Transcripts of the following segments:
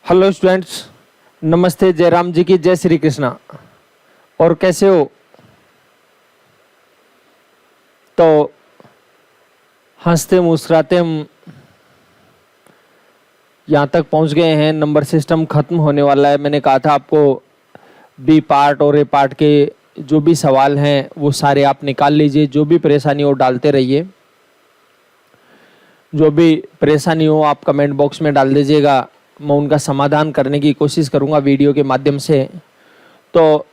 Hello students, नमस्ते। जयराम जी की जय श्री कृष्णा। और कैसे हो? तो हंसते मुस्कुराते हम यहाँ तक पहुँच गए हैं। नंबर सिस्टम खत्म होने वाला है। मैंने कहा था आपको बी पार्ट और ए पार्ट के जो भी सवाल हैं वो सारे आप निकाल लीजिए। जो भी परेशानी हो डालते रहिए, जो भी परेशानी हो आप कमेंट बॉक्स में डाल दीजिएगा। मैं उनका समाधान करने की कोशिश करूँगा वीडियो के माध्यम से। तो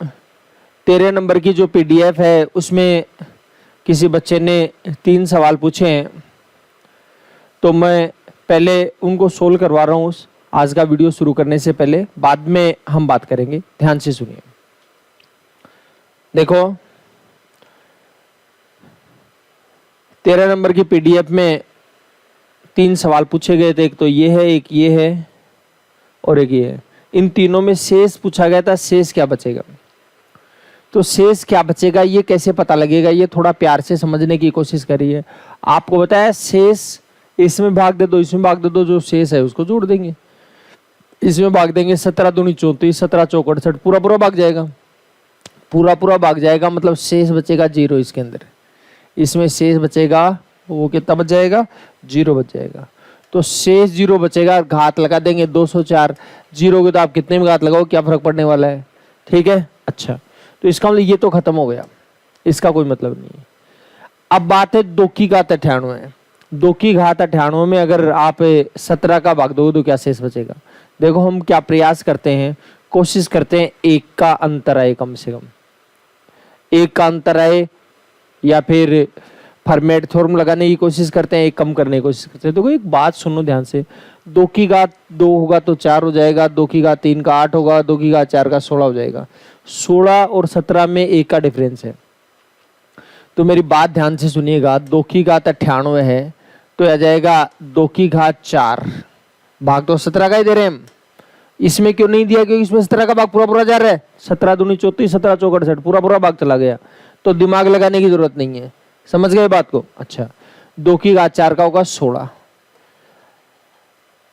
13 नंबर की जो पीडीएफ है उसमें किसी बच्चे ने 3 सवाल पूछे हैं, तो मैं पहले उनको सोल्व करवा रहा हूँ। आज का वीडियो शुरू करने से पहले बाद में हम बात करेंगे। ध्यान से सुनिए। देखो, 13 नंबर की पीडीएफ में 3 सवाल पूछे गए थे। एक तो ये है, एक ये है और एक ये है। इन तीनों में शेष पूछा गया था। शेष क्या बचेगा? तो शेष क्या बचेगा ये कैसे पता लगेगा, ये थोड़ा प्यार से समझने की कोशिश करिए। आपको बताया शेष इसमें भाग दे दो, इसमें भाग दे दो, जो शेष है उसको जोड़ देंगे। इसमें भाग देंगे 17 दूनी 34, 17 चौक 68, पूरा पूरा भाग जाएगा। पूरा पूरा भाग जाएगा मतलब शेष बचेगा 0। इसके अंदर इसमें शेष बचेगा, वो कितना बच जाएगा? 0 बच जाएगा। तो शेष 0 बचेगा। घात लगा देंगे 204। 0 के तो आप कितने में घात लगाओ, क्या फर्क पड़ने वाला है? ठीक है, अच्छा। तो इसका मतलब ये तो खत्म हो गया, इसका कोई मतलब नहीं है। अब बात है 2 की घात 98। 2 की घात 98 में अगर आप 17 का भाग दोगे तो क्या शेष बचेगा? देखो, हम क्या प्रयास करते हैं, कोशिश करते हैं 1 का अंतर आए, कम से कम 1 का अंतर आए, या फिर फॉर्मेट थ्योरम लगाने की कोशिश करते हैं, 1 कम करने की कोशिश करते हैं। देखो एक बात सुनो ध्यान से। 2 की घात 2 होगा तो 4 हो जाएगा, 2 की घात 3 का 8 होगा, 2 की घात 4 का 16 हो जाएगा। 16 और 17 में 1 का डिफरेंस है। तो मेरी बात ध्यान से सुनिएगा। 2 की घात 98 है तो आ जाएगा 2 की घात 4। भाग तो 17 का ही दे रहे हैं हम। इसमें क्यों नहीं दिया? क्योंकि इसमें 17 का भाग पूरा पूरा जा रहा है। 17 दूनी 34, 17 चौक 68, पूरा पूरा भाग चला गया। तो दिमाग लगाने की जरूरत नहीं है। समझ गए बात को? अच्छा, 2 की घात 4 का होगा 16।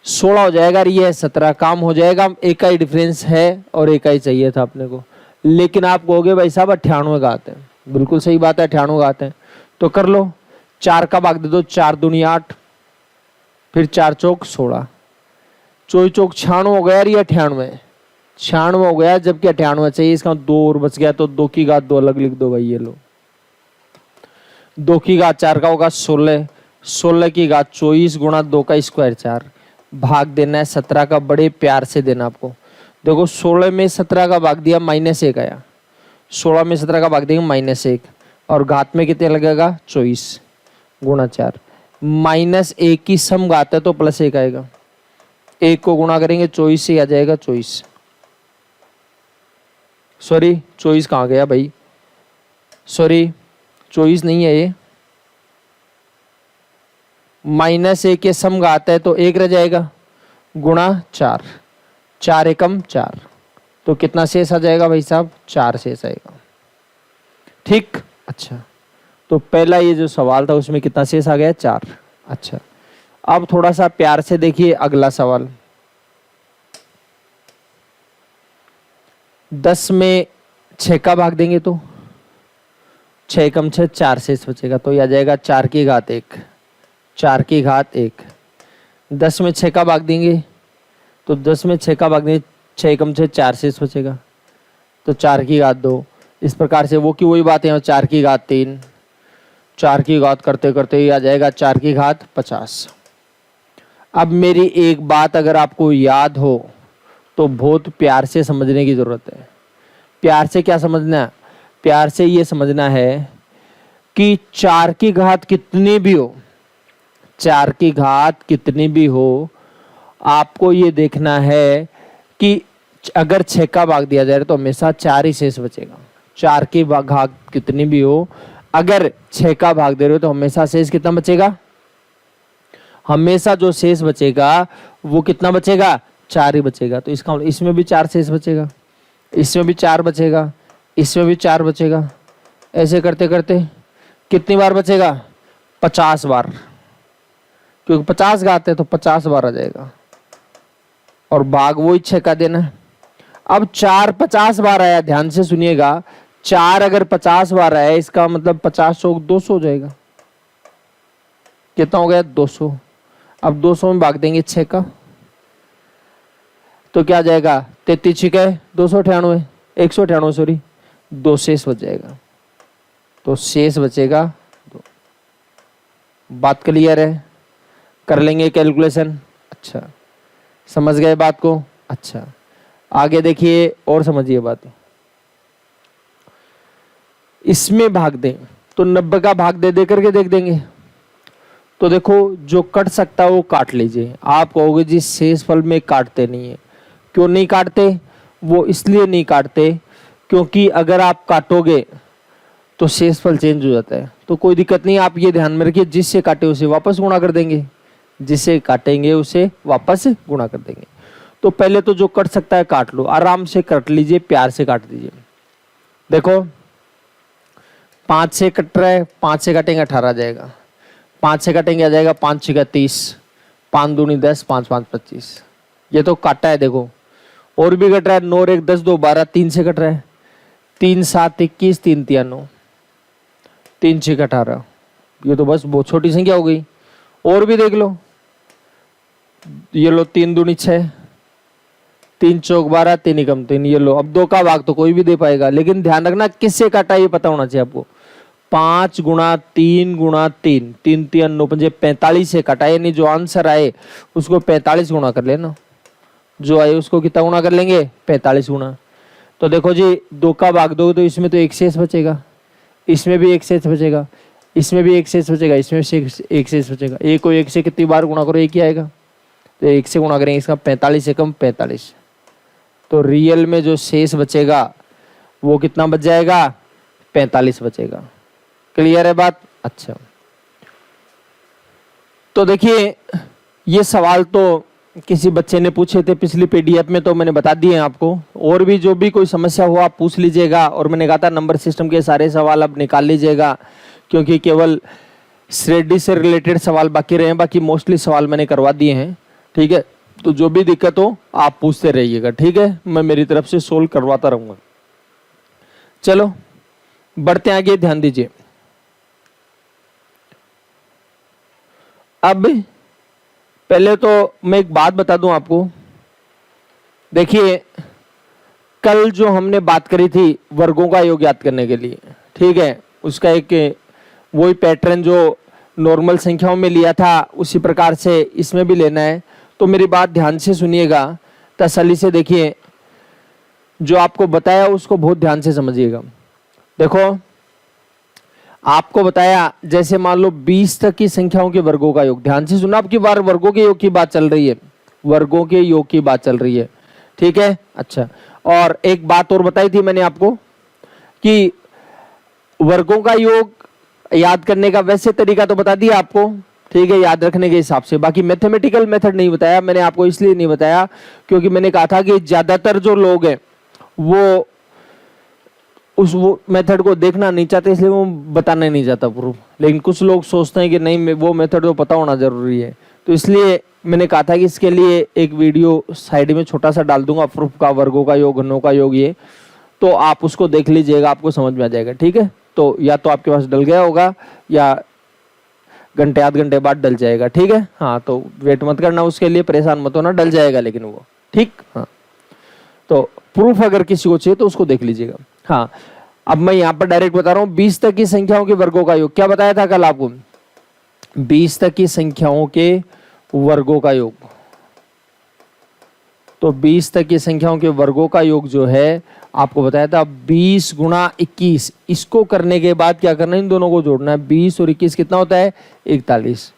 16 हो जाएगा, ये 17 काम हो जाएगा। 1 का ही डिफरेंस है और 1 का ही चाहिए था अपने को। लेकिन आप कहोगे भाई साहब 98 घात है। बिल्कुल सही बात है, 98 घात है। तो कर लो, 4 का भाग दे दो। 4 दूनी 8, फिर 4 चौक 16, 24 चौक 96 हो गया। ये 98 96 हो गया, जबकि 98 चाहिए। इसका 2 और बच गया, तो 2 की घात 2 अलग लिख दो भाई। ये लो, 2 की घात 4 का होगा 16, 16 की घात 24 गुणा 2 का स्क्वायर 4। भाग देना है 17 का, बड़े प्यार से देना आपको। देखो 16 में 17 का भाग दिया, -1 आया। 16 में 17 का भाग देंगे -1, और घात में कितने लगेगा? 24 गुणा 4। -1 की सम घात है तो +1 आएगा। 1 को गुणा करेंगे 24 से आ जाएगा 24। सॉरी, 24 कहाँ गया भाई? सॉरी, 24 नहीं है ये। -1 के सम घात है तो 1 रह जाएगा, गुणा 4। 4 एकम 4, तो कितना शेष आ जाएगा भाई साहब? 4 शेष आएगा। ठीक, अच्छा। तो पहला ये जो सवाल था उसमें कितना शेष आ गया? 4। अच्छा, अब थोड़ा सा प्यार से देखिए अगला सवाल। 10 में 6 का भाग देंगे तो 6 कम 6 4 शेष बचेगा। तो यह आ जाएगा 4 की घात 1, 4 की घात 1। 10 में 6 का भाग देंगे तो 10 में 6 का भाग देंगे, 6 कम 6 4 शेष बचेगा। तो 4 की घात 2। इस प्रकार से वो की वही बात है, 4 की घात 3, 4 की घात करते करते ही आ जाएगा 4 की घात 50। अब मेरी एक बात अगर आपको याद हो तो बहुत प्यार से समझने की जरूरत है। प्यार से क्या समझना? प्यार से ये समझना है कि 4 की घात कितनी भी हो, 4 की घात कितनी भी हो, आपको ये देखना है कि अगर 6 का भाग दिया जाए तो हमेशा 4 ही शेष बचेगा। 4 की घात कितनी भी हो, अगर 6 का भाग दे रहे हो तो हमेशा शेष कितना बचेगा? हमेशा जो शेष बचेगा वो कितना बचेगा? 4 ही बचेगा। तो इसका इसमें भी 4 शेष बचेगा, इसमें भी 4 बचेगा, इसमें भी 4 बचेगा। ऐसे करते करते कितनी बार बचेगा? 50 बार, क्योंकि 50 घात है तो 50 बार आ जाएगा। और भाग वही 6 का देना है। अब 4 50 बार आया, ध्यान से सुनिएगा, 4 अगर 50 बार आया इसका मतलब 50 चौक 200 हो जाएगा। कितना हो गया? 200। अब 200 में भाग देंगे 6 का, तो क्या आ जाएगा? 33 छिके 298, 198 सॉरी, 2 शेष बच जाएगा। तो शेष बचेगा 2। बात क्लियर है? कर लेंगे कैलकुलेशन। अच्छा, समझ गए बात को? अच्छा, आगे देखिए और समझिए बात। इसमें भाग दें तो 90 का भाग दे करके देख देंगे। तो देखो जो कट सकता है वो काट लीजिए। आप कहोगे जी शेषफल में काटते नहीं है। क्यों नहीं काटते? वो इसलिए नहीं काटते क्योंकि अगर आप काटोगे तो शेषफल चेंज हो जाता है। तो कोई दिक्कत नहीं, आप ये ध्यान में रखिए, जिससे काटे उसे वापस गुणा कर देंगे, जिसे काटेंगे उसे वापस गुणा कर देंगे। तो पहले तो जो कट सकता है काट लो, आराम से काट लीजिए, प्यार से काट दीजिए। देखो 5 से कट रहा है, 5 से काटेंगे 18 आ जाएगा, 5 से काटेंगे आ जाएगा 5 6 30, 5 दूनी 10, 5 5 25। ये तो काटा है। देखो और भी कट रहा है, 9 और 1 10 2 12, 3 से कट रहा है, 3 7 21, 3 3 9, 3 6 18। ये तो बस बहुत छोटी संख्या हो गई। और भी देख लो, ये लो 3 दूनी 6, 3 चौक 12, 3 एकम 3। ये लो, अब 2 का भाग तो कोई भी दे पाएगा, लेकिन ध्यान रखना किससे काटा ये पता होना चाहिए आपको। 5 गुणा 3 गुणा 3, 3 3 9 5 45 से काटा, यानी जो आंसर आए उसको 45 गुणा कर लेना। जो आए उसको कितना गुणा कर लेंगे? 45 गुणा। तो देखो जी 2 का भाग दो तो इसमें तो एक शेष बचेगा, इसमें भी एक शेष बचेगा, इसमें भी एक शेष बचेगा, इसमें से एक शेष बचेगा। एक को 1 से कितनी बार गुणा करो? एक ही आएगा। तो 1 से गुणा करेंगे, इसका 45 एकम 45। तो रियल में जो शेष बचेगा वो कितना बच जाएगा? 45 बचेगा। क्लियर है बात? अच्छा, तो देखिए ये सवाल तो किसी बच्चे ने पूछे थे पिछली पीडीएफ में, तो मैंने बता दिए आपको। और भी जो भी कोई समस्या हो आप पूछ लीजिएगा। और मैंने कहा था नंबर सिस्टम के सारे सवाल अब निकाल लीजिएगा, क्योंकि केवल श्रेणी से रिलेटेड सवाल बाकी रहे हैं, बाकी मोस्टली सवाल मैंने करवा दिए हैं। ठीक है, तो जो भी दिक्कत हो आप पूछते रहिएगा। ठीक है, मैं मेरी तरफ से सोल्व करवाता रहूंगा। चलो बढ़ते आगे, ध्यान दीजिए। अब पहले तो मैं एक बात बता दूं आपको। देखिए कल जो हमने बात करी थी वर्गों का योग याद करने के लिए, ठीक है, उसका एक वही पैटर्न जो नॉर्मल संख्याओं में लिया था उसी प्रकार से इसमें भी लेना है। तो मेरी बात ध्यान से सुनिएगा, तसल्ली से देखिए, जो आपको बताया उसको बहुत ध्यान से समझिएगा। देखो आपको बताया जैसे मान लो 20 तक की संख्याओं के वर्गों का योग, ध्यान से सुना, आपकी बार वर्गों के योग की बात चल रही है, वर्गों के योग की बात चल रही है। ठीक है, अच्छा, और एक बात और बताई थी मैंने आपको कि वर्गों का योग याद करने का वैसे तरीका तो बता दिया आपको, ठीक है, याद रखने के हिसाब से। बाकी मैथमेटिकल मेथड नहीं बताया मैंने आपको, इसलिए नहीं बताया क्योंकि मैंने कहा था कि ज्यादातर जो लोग हैं वो उस वो मेथड को देखना नहीं चाहते, इसलिए वो बताना नहीं चाहता प्रूफ। लेकिन कुछ लोग सोचते हैं कि नहीं वो मेथड तो पता होना जरूरी है, तो इसलिए मैंने कहा था कि इसके लिए एक वीडियो साइड में छोटा सा डाल दूंगा प्रूफ का, वर्गों का योग, घनों का योग, ये तो आप उसको देख लीजिएगा, आपको समझ में आ जाएगा। ठीक है, तो या तो आपके पास डल गया होगा या घंटे आध घंटे बाद डल जाएगा। ठीक है, हाँ, तो वेट मत करना, उसके लिए परेशान मत होना, डल जाएगा लेकिन वो, ठीक। हाँ, तो प्रूफ अगर किसी को चाहिए तो उसको देख लीजिएगा। हाँ, अब मैं यहाँ पर डायरेक्ट बता रहा हूँ 20 तक की संख्याओं के वर्गों का योग। क्या बताया था कल आपको? 20 तक की संख्याओं के वर्गों का योग। तो 20 तक की संख्याओं के वर्गों का योग जो है आपको बताया था 20 गुणा 21। इसको करने के बाद क्या करना है? इन दोनों को जोड़ना है। 20 और 21 कितना होता है? 41।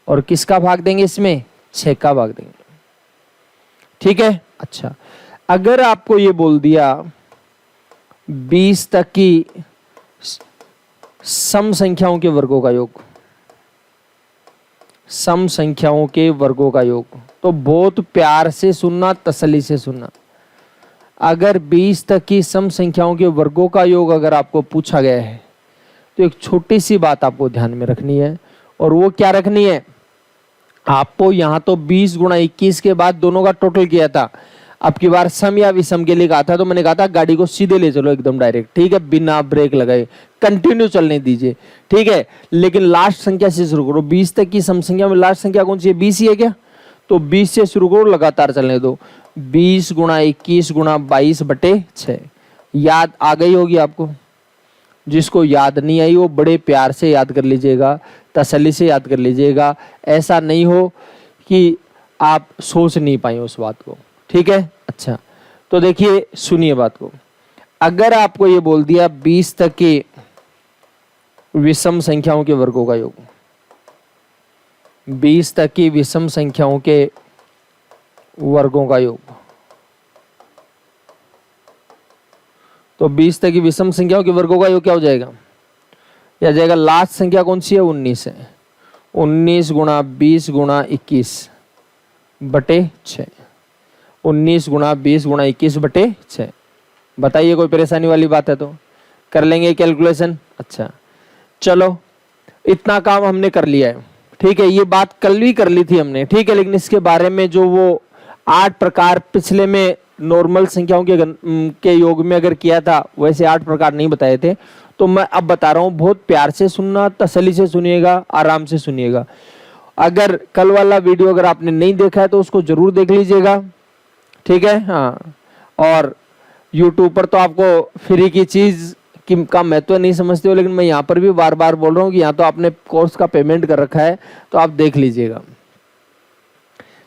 और किसका भाग देंगे इसमें? 6 का भाग देंगे। ठीक है, अच्छा, अगर आपको ये बोल दिया 20 तक की सम संख्याओं के वर्गों का योग, सम संख्याओं के वर्गों का योग, तो बहुत प्यार से सुनना, तसल्ली से सुनना। अगर 20 तक की सम संख्याओं के वर्गों का योग अगर आपको पूछा गया है तो एक छोटी सी बात आपको ध्यान में रखनी है, और वो क्या रखनी है? आपको यहाँ तो 20 गुणा 21 के बाद दोनों का टोटल किया था। अब की बार सम या विषम के लिए कहा था, तो मैंने कहा था गाड़ी को सीधे ले चलो एकदम डायरेक्ट, ठीक है, बिना ब्रेक लगाए कंटिन्यू चलने दीजिए, ठीक है। लेकिन लास्ट संख्या से शुरू करो। 20 तक की सम संख्या में लास्ट संख्या कौन सी है? 20 ही है क्या? तो 20 से शुरू करो, लगातार चलने दो। 20 गुणा 21 गुणा 22/6। याद आ गई होगी आपको। जिसको याद नहीं आई वो बड़े प्यार से याद कर लीजिएगा, तसल्ली से याद कर लीजिएगा। ऐसा नहीं हो कि आप सोच नहीं पाए उस बात को, ठीक है। अच्छा, तो देखिए सुनिए बात को। अगर आपको ये बोल दिया 20 तक के विषम संख्याओं के वर्गों का योग, 20 तक की विषम संख्याओं के वर्गों का योग, तो 20 तक की विषम संख्याओं के वर्गों का योग क्या हो जाएगा? या जाएगा लास्ट संख्या कौन सी है? 19 है। 19 गुणा 20 गुणा 21/6। 19 गुणा 20 गुणा 21/6। बताइए, कोई परेशानी वाली बात है तो कर लेंगे कैलकुलेशन। अच्छा चलो, इतना काम हमने कर लिया है, ठीक है। ये बात कल भी कर ली थी हमने, ठीक है। लेकिन इसके बारे में जो वो 8 प्रकार पिछले में नॉर्मल संख्याओं के योग में अगर किया था, वैसे 8 प्रकार नहीं बताए थे। तो मैं अब बता रहा हूँ, बहुत प्यार से सुनना, तसल्ली से सुनिएगा, आराम से सुनिएगा। अगर कल वाला वीडियो अगर आपने नहीं देखा है तो उसको जरूर देख लीजिएगा, ठीक है। हाँ, और YouTube पर तो आपको फ्री की चीज का महत्व नहीं समझते हो, लेकिन मैं यहाँ पर भी बार बार बोल रहा हूँ कि यहाँ तो आपने कोर्स का पेमेंट कर रखा है, तो आप देख लीजिएगा।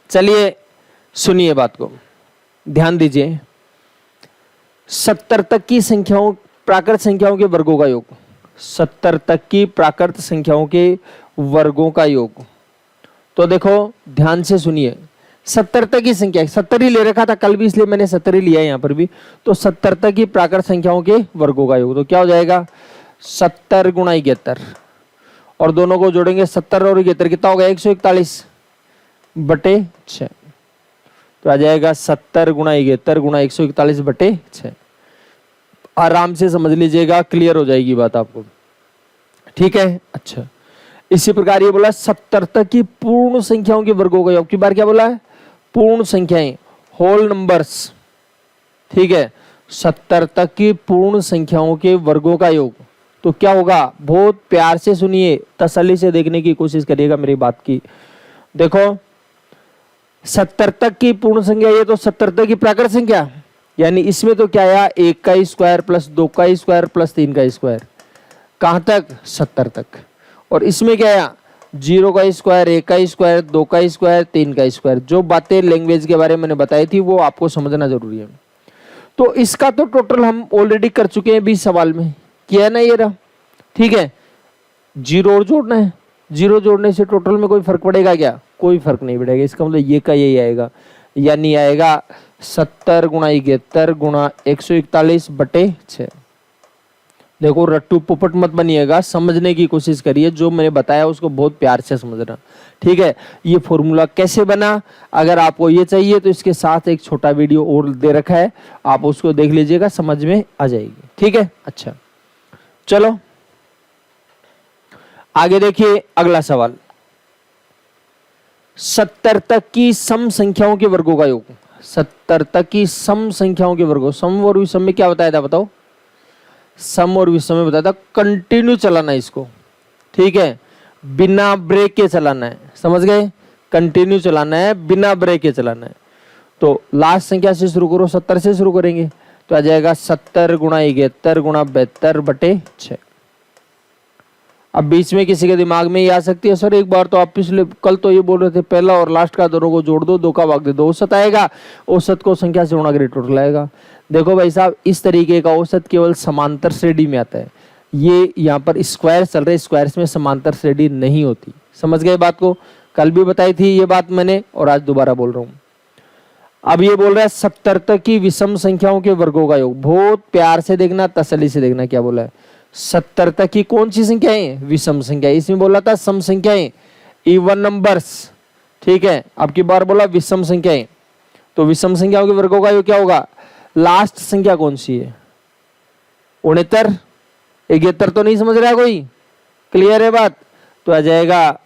चलिए सुनिए बात को, ध्यान दीजिए। 70 तक की संख्याओं, प्राकृत संख्याओं के वर्गों का योग, 70 तक की प्राकृत संख्याओं के वर्गों का योग। तो देखो ध्यान से सुनिए, 70 तक की संख्या, 70 ही ले रखा था कल भी, इसलिए मैंने 70 ही लिया है यहाँ पर भी। तो 70 तक की प्राकृत संख्याओं के वर्गों का योग, तो क्या हो जाएगा? 70 गुणा 71, और दोनों को जोड़ेंगे 70 और 71 कितना होगा? 141/6। तो आ जाएगा 70 गुणा 71 गुणा 141/6। आराम से समझ लीजिएगा, क्लियर हो जाएगी बात आपको, ठीक है। अच्छा, इसी प्रकार ये बोला 70 तक की पूर्ण संख्याओं के वर्गों का योग। की बार क्या बोला है? पूर्ण संख्याएं, होल नंबर्स, ठीक है। 70 तक की पूर्ण संख्याओं के वर्गों का योग, तो क्या होगा? बहुत प्यार से सुनिए, तसल्ली से देखने की कोशिश करिएगा मेरी बात की। देखो 70 तक की पूर्ण संख्या, ये तो 70 तक की प्राकृत संख्या, यानी इसमें तो क्या आया? 1 का स्क्वायर प्लस 2 का स्क्वायर प्लस 3 का स्क्वायर। कहां तक? 70 तक। और इसमें क्या आया? 0 का स्क्वायर, 1 का स्क्वायर, 2 का स्क्वायर, 3 का स्क्वायर। जो बातें लैंग्वेज के बारे में मैंने बताई थी वो आपको समझना जरूरी है। तो इसका तो टोटल हम ऑलरेडी कर चुके हैं 20 सवाल में, किया ना ये रहा, ठीक है। 0 और जोड़ना है, 0 जोड़ने से टोटल में कोई फर्क पड़ेगा क्या? कोई फर्क नहीं पड़ेगा। इसका मतलब ये का यही आएगा, यानी आएगा 70 गुणा 71 गुणा 141/6। देखो रट्टू पुपट मत बनिएगा, समझने की कोशिश करिए। जो मैंने बताया उसको बहुत प्यार से समझना, ठीक है। ये फॉर्मूला कैसे बना, अगर आपको ये चाहिए तो इसके साथ एक छोटा वीडियो और दे रखा है, आप उसको देख लीजिएगा, समझ में आ जाएगी, ठीक है। अच्छा चलो आगे देखिए अगला सवाल। 70 तक की सम संख्याओं के वर्गों का योग, 70 तक की सम संख्याओं के वर्गों। सम और विषम में क्या बताया था बताओ? सम और विषम में बताया था कंटिन्यू चलाना है इसको, ठीक है, बिना ब्रेक के चलाना है, समझ गए? कंटिन्यू चलाना है, बिना ब्रेक के चलाना है। तो लास्ट संख्या से शुरू करो, 70 से शुरू करेंगे, तो आ जाएगा 70 गुणा 71 गुणा 72/6। अब बीच में किसी के दिमाग में ये आ सकती है, सर एक बार तो आप पिछले कल तो ये बोल रहे थे पहला और लास्ट का दोनों को जोड़ दो, 2 का भाग दे दो, औसत आएगा। औसत को संख्या से गुणा करिए, टोटल आएगा। देखो भाई साहब, इस तरीके का औसत केवल समांतर श्रेणी में आता है। ये यहाँ पर स्क्वायर चल रहे, स्क्वायर्स में समांतर श्रेणी नहीं होती। समझ गए बात को? कल भी बताई थी ये बात मैंने, और आज दोबारा बोल रहा हूँ। अब ये बोल रहा है 70 तक की विषम संख्याओं के वर्गों का योग। बहुत प्यार से देखना, तसल्ली से देखना क्या बोला है। 70 तक की कौन सी संख्याएं? विषम संख्या। इसमें बोला था सम संख्याएं, इवन नंबर्स, ठीक है। अब की बार बोला विषम संख्याएं, तो विषम संख्याओं के वर्गों का योग क्या होगा? लास्ट संख्या कौन सी है? 69, 71 तो नहीं समझ रहा कोई? क्लियर है बात? तो आ जाएगा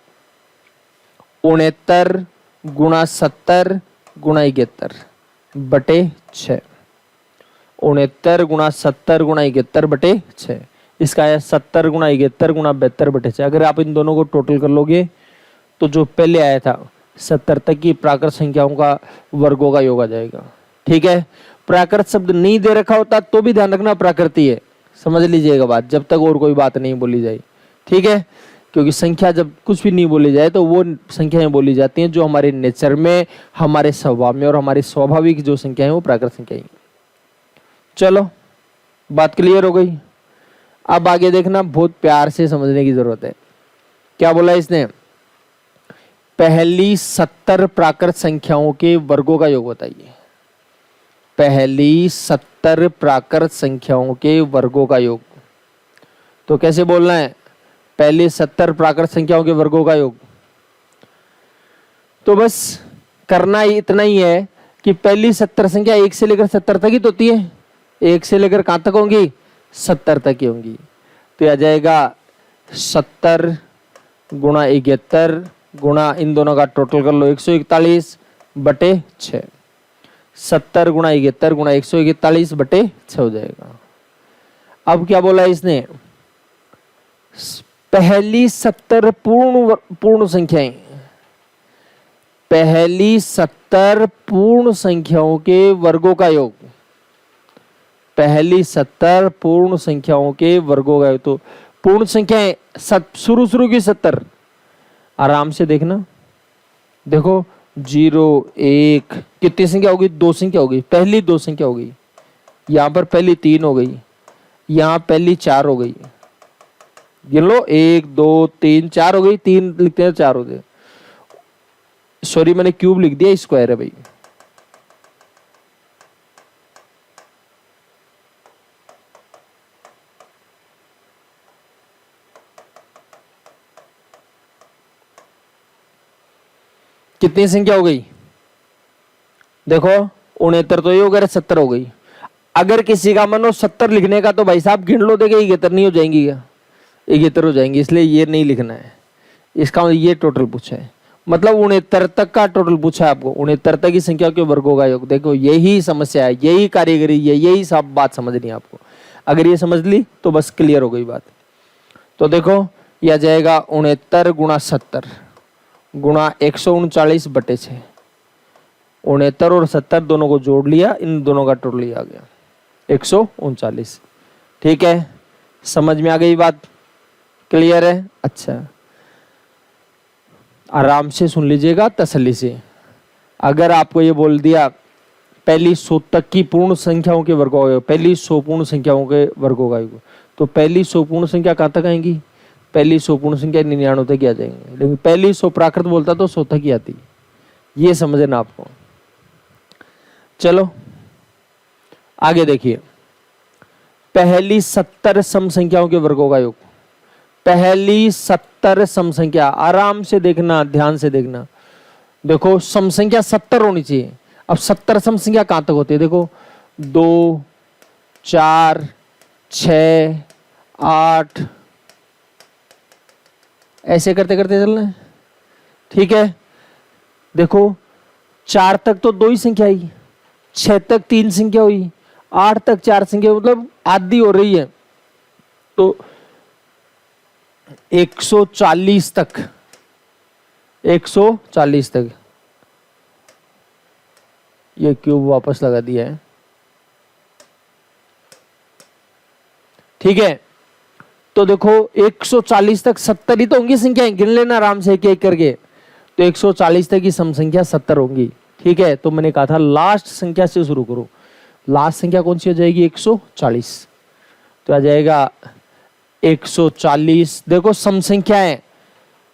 69 गुणा 70 गुणा 71 बटे 6। 69 गुणा 70 गुणा 71 बटे 6। इसका है 70 गुणा 71 गुणा 72 बटे 6। अगर आप इन दोनों को टोटल कर लोगे तो जो पहले आया था 70 तक की प्राकृत संख्याओं का वर्गों का योग आ जाएगा। ठीक है, प्राकृत शब्द नहीं दे रखा होता तो भी ध्यान रखना प्राकृति है, समझ लीजिएगा बात, जब तक और कोई बात नहीं बोली जाए। ठीक है, क्योंकि संख्या जब कुछ भी नहीं बोली जाए तो वो संख्याएं बोली जाती हैं जो हमारे नेचर में, हमारे स्वभाव में, और हमारी स्वाभाविक जो संख्याएं वो प्राकृत संख्याएं। चलो बात क्लियर हो गई। अब आगे देखना, बहुत प्यार से समझने की जरूरत है। क्या बोला इसने? पहली 70 प्राकृत संख्याओं के वर्गों का योग बताइए। पहली 70 प्राकृत संख्याओं के वर्गों का योग। तो कैसे बोलना है? पहली 70 प्राकृत संख्याओं के वर्गों का योग। तो बस करना ही इतना ही है कि पहली 70 संख्या 1 से लेकर 70 तक ही तो होती है। 1 से लेकर कहां तक होंगी? 70 तक ही होंगी। तो आ जाएगा 70 गुणा 71 गुणा इन दोनों का टोटल कर लो 141 बटे 6। 70 गुणा 71 गुणा 141 बटे 6 हो जाएगा। अब क्या बोला इसने? पहली 70 पूर्ण संख्याएं, पहली 70 पूर्ण संख्याओं के वर्गों का योग। पहली 70 पूर्ण संख्याओं के वर्गों का योग। तो पूर्ण संख्याएं शुरू की 70, आराम से देखना। देखो 0 1 कितनी संख्या होगी? 2 संख्या होगी। पहली 2 संख्या होगी, यहां पर पहली 3 हो गई, यहां पहली 4 हो गई। गिन लो 1 2 3 4 हो गई। 3 लिखते हैं 4 हो गए। सॉरी मैंने क्यूब लिख दिया, स्क्वायर है भाई। कितनी संख्या हो गई? देखो 69 तो ये हो गया, 70 हो गई। अगर किसी का मन हो 70 लिखने का तो भाई साहब गिन लो, देखे 71 नहीं हो जाएंगी क्या? 71 हो जाएंगी, इसलिए ये नहीं लिखना है। इसका ये टोटल पूछा है, मतलब 69 तक का टोटल पूछा है आपको। 69 तक की संख्या के वर्गों का योग। देखो यही समस्या है, यही कारीगरी है, यही सब बात समझनी है आपको। अगर ये समझ ली तो बस क्लियर हो गई बात। तो देखो यह आ जाएगा 69 गुणा 70 गुणा 139 बटे 6। 69 और 70 दोनों को जोड़ लिया, इन दोनों का टोटल आ गया 139। ठीक है, समझ में आ गई बात? क्लियर है? अच्छा, आराम से सुन लीजिएगा तसल्ली से। अगर आपको ये बोल दिया पहली 100 तक की पूर्ण संख्याओं के वर्गों का योग, पहली 100 पूर्ण संख्याओं के वर्गों का योग, तो पहली 100 पूर्ण संख्या कहाँ तक आएंगी? पहली 100 पूर्ण संख्या 99 तक ही आ जाएंगे। लेकिन पहली 100 प्राकृत बोलता तो 100 तक ही आती। ये समझना आपको। चलो आगे देखिए, पहली 70 सम संख्याओं के वर्गों का योग। पहली 70 सम संख्या, आराम से देखना, ध्यान से देखना। देखो सम संख्या 70 होनी चाहिए। अब 70 सम संख्या कहां तक होती है? देखो 2 4 6 8 ऐसे करते करते चलना है। ठीक है, देखो 4 तक तो 2 ही संख्या आई, 6 तक 3 संख्या हुई, 8 तक 4 संख्या, मतलब आधी हो रही है। तो 140 तक, 140 तक ये क्यूब वापस लगा दिया है। ठीक है, तो देखो 140 तक 70 ही तो होंगी संख्याएं, गिन लेना आराम से एक एक करके। तो 140 तक की सम संख्या 70 होंगी। ठीक है, तो मैंने कहा था लास्ट संख्या से शुरू करो। लास्ट संख्या कौन सी हो जाएगी? 140। तो आ जाएगा 140। देखो सम संख्याएं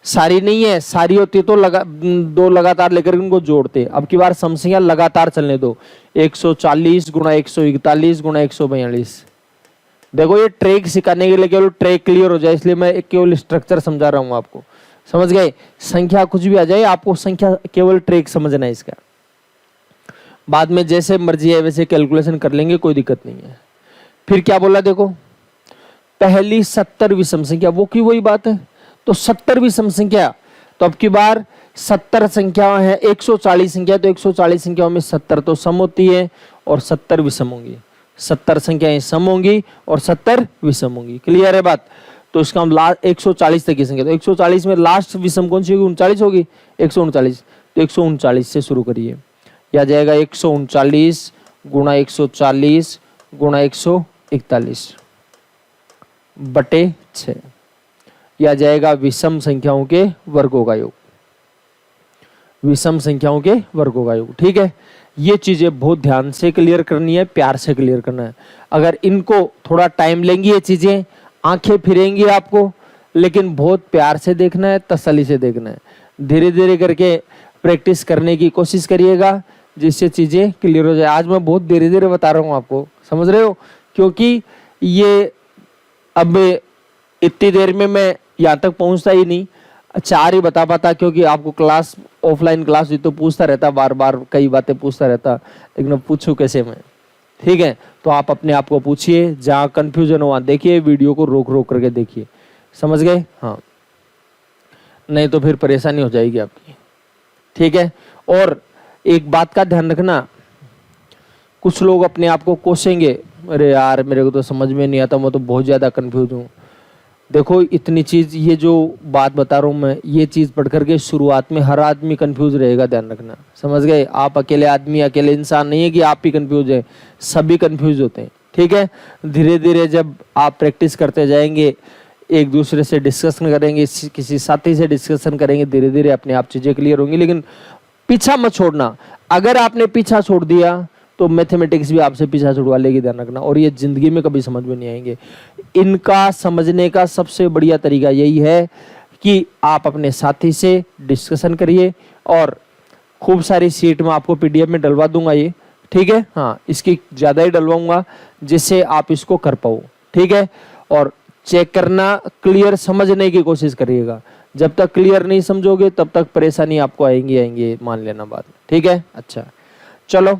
सारी नहीं है, सारी होती तो दो लगातार लेकर उनको जोड़ते। अब की बार सम संख्या लगातार चलने दो। 140 गुणा 141 गुणा 142। देखो ये ट्रेक सिखाने के लिए, केवल ट्रेक क्लियर हो जाए इसलिए मैं केवल स्ट्रक्चर समझा रहा हूं आपको। समझ गए? संख्या कुछ भी आ जाए, आपको संख्या केवल ट्रेक समझना है इसका। बाद में जैसे मर्जी है वैसे कैलकुलेशन कर लेंगे, कोई दिक्कत नहीं है। फिर क्या बोला? देखो पहली 70 विषम संख्या, वो की वही बात है। तो 70 विषम संख्या, तो अब की बार 70 संख्याएं हैं, 140 संख्या, तो 140 संख्याओं में 70 तो सम होती है और 70 विषम होंगी। 70 संख्याएं सम होंगी और 70 विषम होंगी। क्लियर है बात? तो इसका हम 140 तक की संख्या, तो 140 में लास्ट विषम कौन सी होगी? 39 होगी। 139, तो 139 से शुरू करिए। या जाएगा 139 गुणा 140 गुणा 141 बटे 6। या जाएगा विषम संख्याओं के वर्गों का योग। विषम संख्याओं के वर्गों का योग। ठीक है, ये चीजें बहुत ध्यान से क्लियर करनी है, प्यार से क्लियर करना है। अगर इनको थोड़ा टाइम लेंगी ये चीजें, आंखें फिरेंगी आपको, लेकिन बहुत प्यार से देखना है, तसल्ली से देखना है। धीरे धीरे करके प्रैक्टिस करने की कोशिश करिएगा जिससे चीजें क्लियर हो जाए। आज मैं बहुत धीरे धीरे बता रहा हूँ आपको, समझ रहे हो? क्योंकि ये अब इतनी देर में मैं यहाँ तक पहुँचता ही नहीं, 4 ही बता पाता, क्योंकि आपको क्लास, ऑफलाइन क्लास हुई तो पूछता रहता, बार बार कई बातें पूछता रहता, लेकिन पूछूं कैसे मैं? ठीक है, तो आप अपने आप को पूछिए, जहाँ कंफ्यूजन हो वहाँ देखिए, वीडियो को रोक रोक करके देखिए। समझ गए? हाँ, नहीं तो फिर परेशानी हो जाएगी आपकी। ठीक है, और एक बात का ध्यान रखना, कुछ लोग अपने आप को कोसेंगे, अरे यार मेरे को तो समझ में नहीं आता, मैं तो बहुत ज़्यादा कंफ्यूज हूँ। देखो इतनी चीज़, ये जो बात बता रहा हूँ मैं, ये चीज़ पढ़ करके शुरुआत में हर आदमी कंफ्यूज रहेगा, ध्यान रखना। समझ गए? आप अकेले आदमी, अकेले इंसान नहीं है कि आप ही कंफ्यूज हैं, सभी कंफ्यूज होते हैं। ठीक है, धीरे धीरे जब आप प्रैक्टिस करते जाएंगे, एक दूसरे से डिस्कशन करेंगे, किसी साथी से डिस्कशन करेंगे, धीरे धीरे अपने आप चीज़ें क्लियर होंगी। लेकिन पीछा मत छोड़ना। अगर आपने पीछा छोड़ दिया तो मैथमेटिक्स भी आपसे पीछा छुड़वा लेगी, ध्यान रखना। और ये जिंदगी में कभी समझ में नहीं आएंगे। इनका समझने का सबसे बढ़िया तरीका यही है कि आप अपने साथी से डिस्कशन करिए, और खूब सारी सीट में आपको पीडीएफ में डलवा दूंगा ये। ठीक है, हाँ, इसकी ज़्यादा ही डलवाऊंगा जिससे आप इसको कर पाओ। ठीक है, और चेक करना, क्लियर समझने की कोशिश करिएगा। जब तक क्लियर नहीं समझोगे तब तक परेशानी आपको आएंगी, मान लेना बात। ठीक है, अच्छा चलो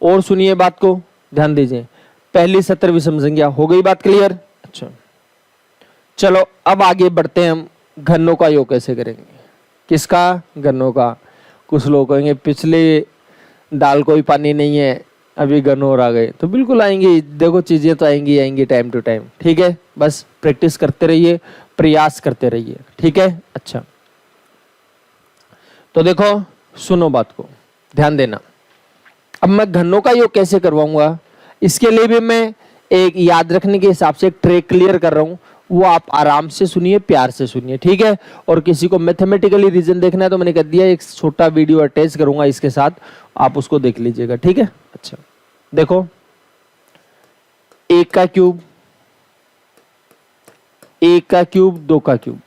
और सुनिए बात को, ध्यान दीजिए। पहली 70 विषम संख्या हो गई, बात क्लियर? अच्छा चलो अब आगे बढ़ते हैं हम। घनों का योग कैसे करेंगे? किसका? घनों का। कुछ लोग कहेंगे पिछले दाल कोई पानी नहीं है, अभी घन और आ गए, तो बिल्कुल आएंगे। देखो चीजें तो आएंगी टाइम टू टाइम। ठीक है, बस प्रैक्टिस करते रहिए, प्रयास करते रहिए। ठीक है, अच्छा तो देखो सुनो बात को, ध्यान देना। अब मैं घनों का योग कैसे करवाऊंगा, इसके लिए भी मैं एक याद रखने के हिसाब से एक ट्रिक क्लियर कर रहा हूं, वो आप आराम से सुनिए, प्यार से सुनिए। ठीक है, और किसी को मैथमेटिकली रीजन देखना है तो मैंने कह दिया एक छोटा वीडियो अटैच करूंगा इसके साथ, आप उसको देख लीजिएगा। ठीक है, अच्छा देखो, 1 का क्यूब, 1 का क्यूब, 2 का क्यूब,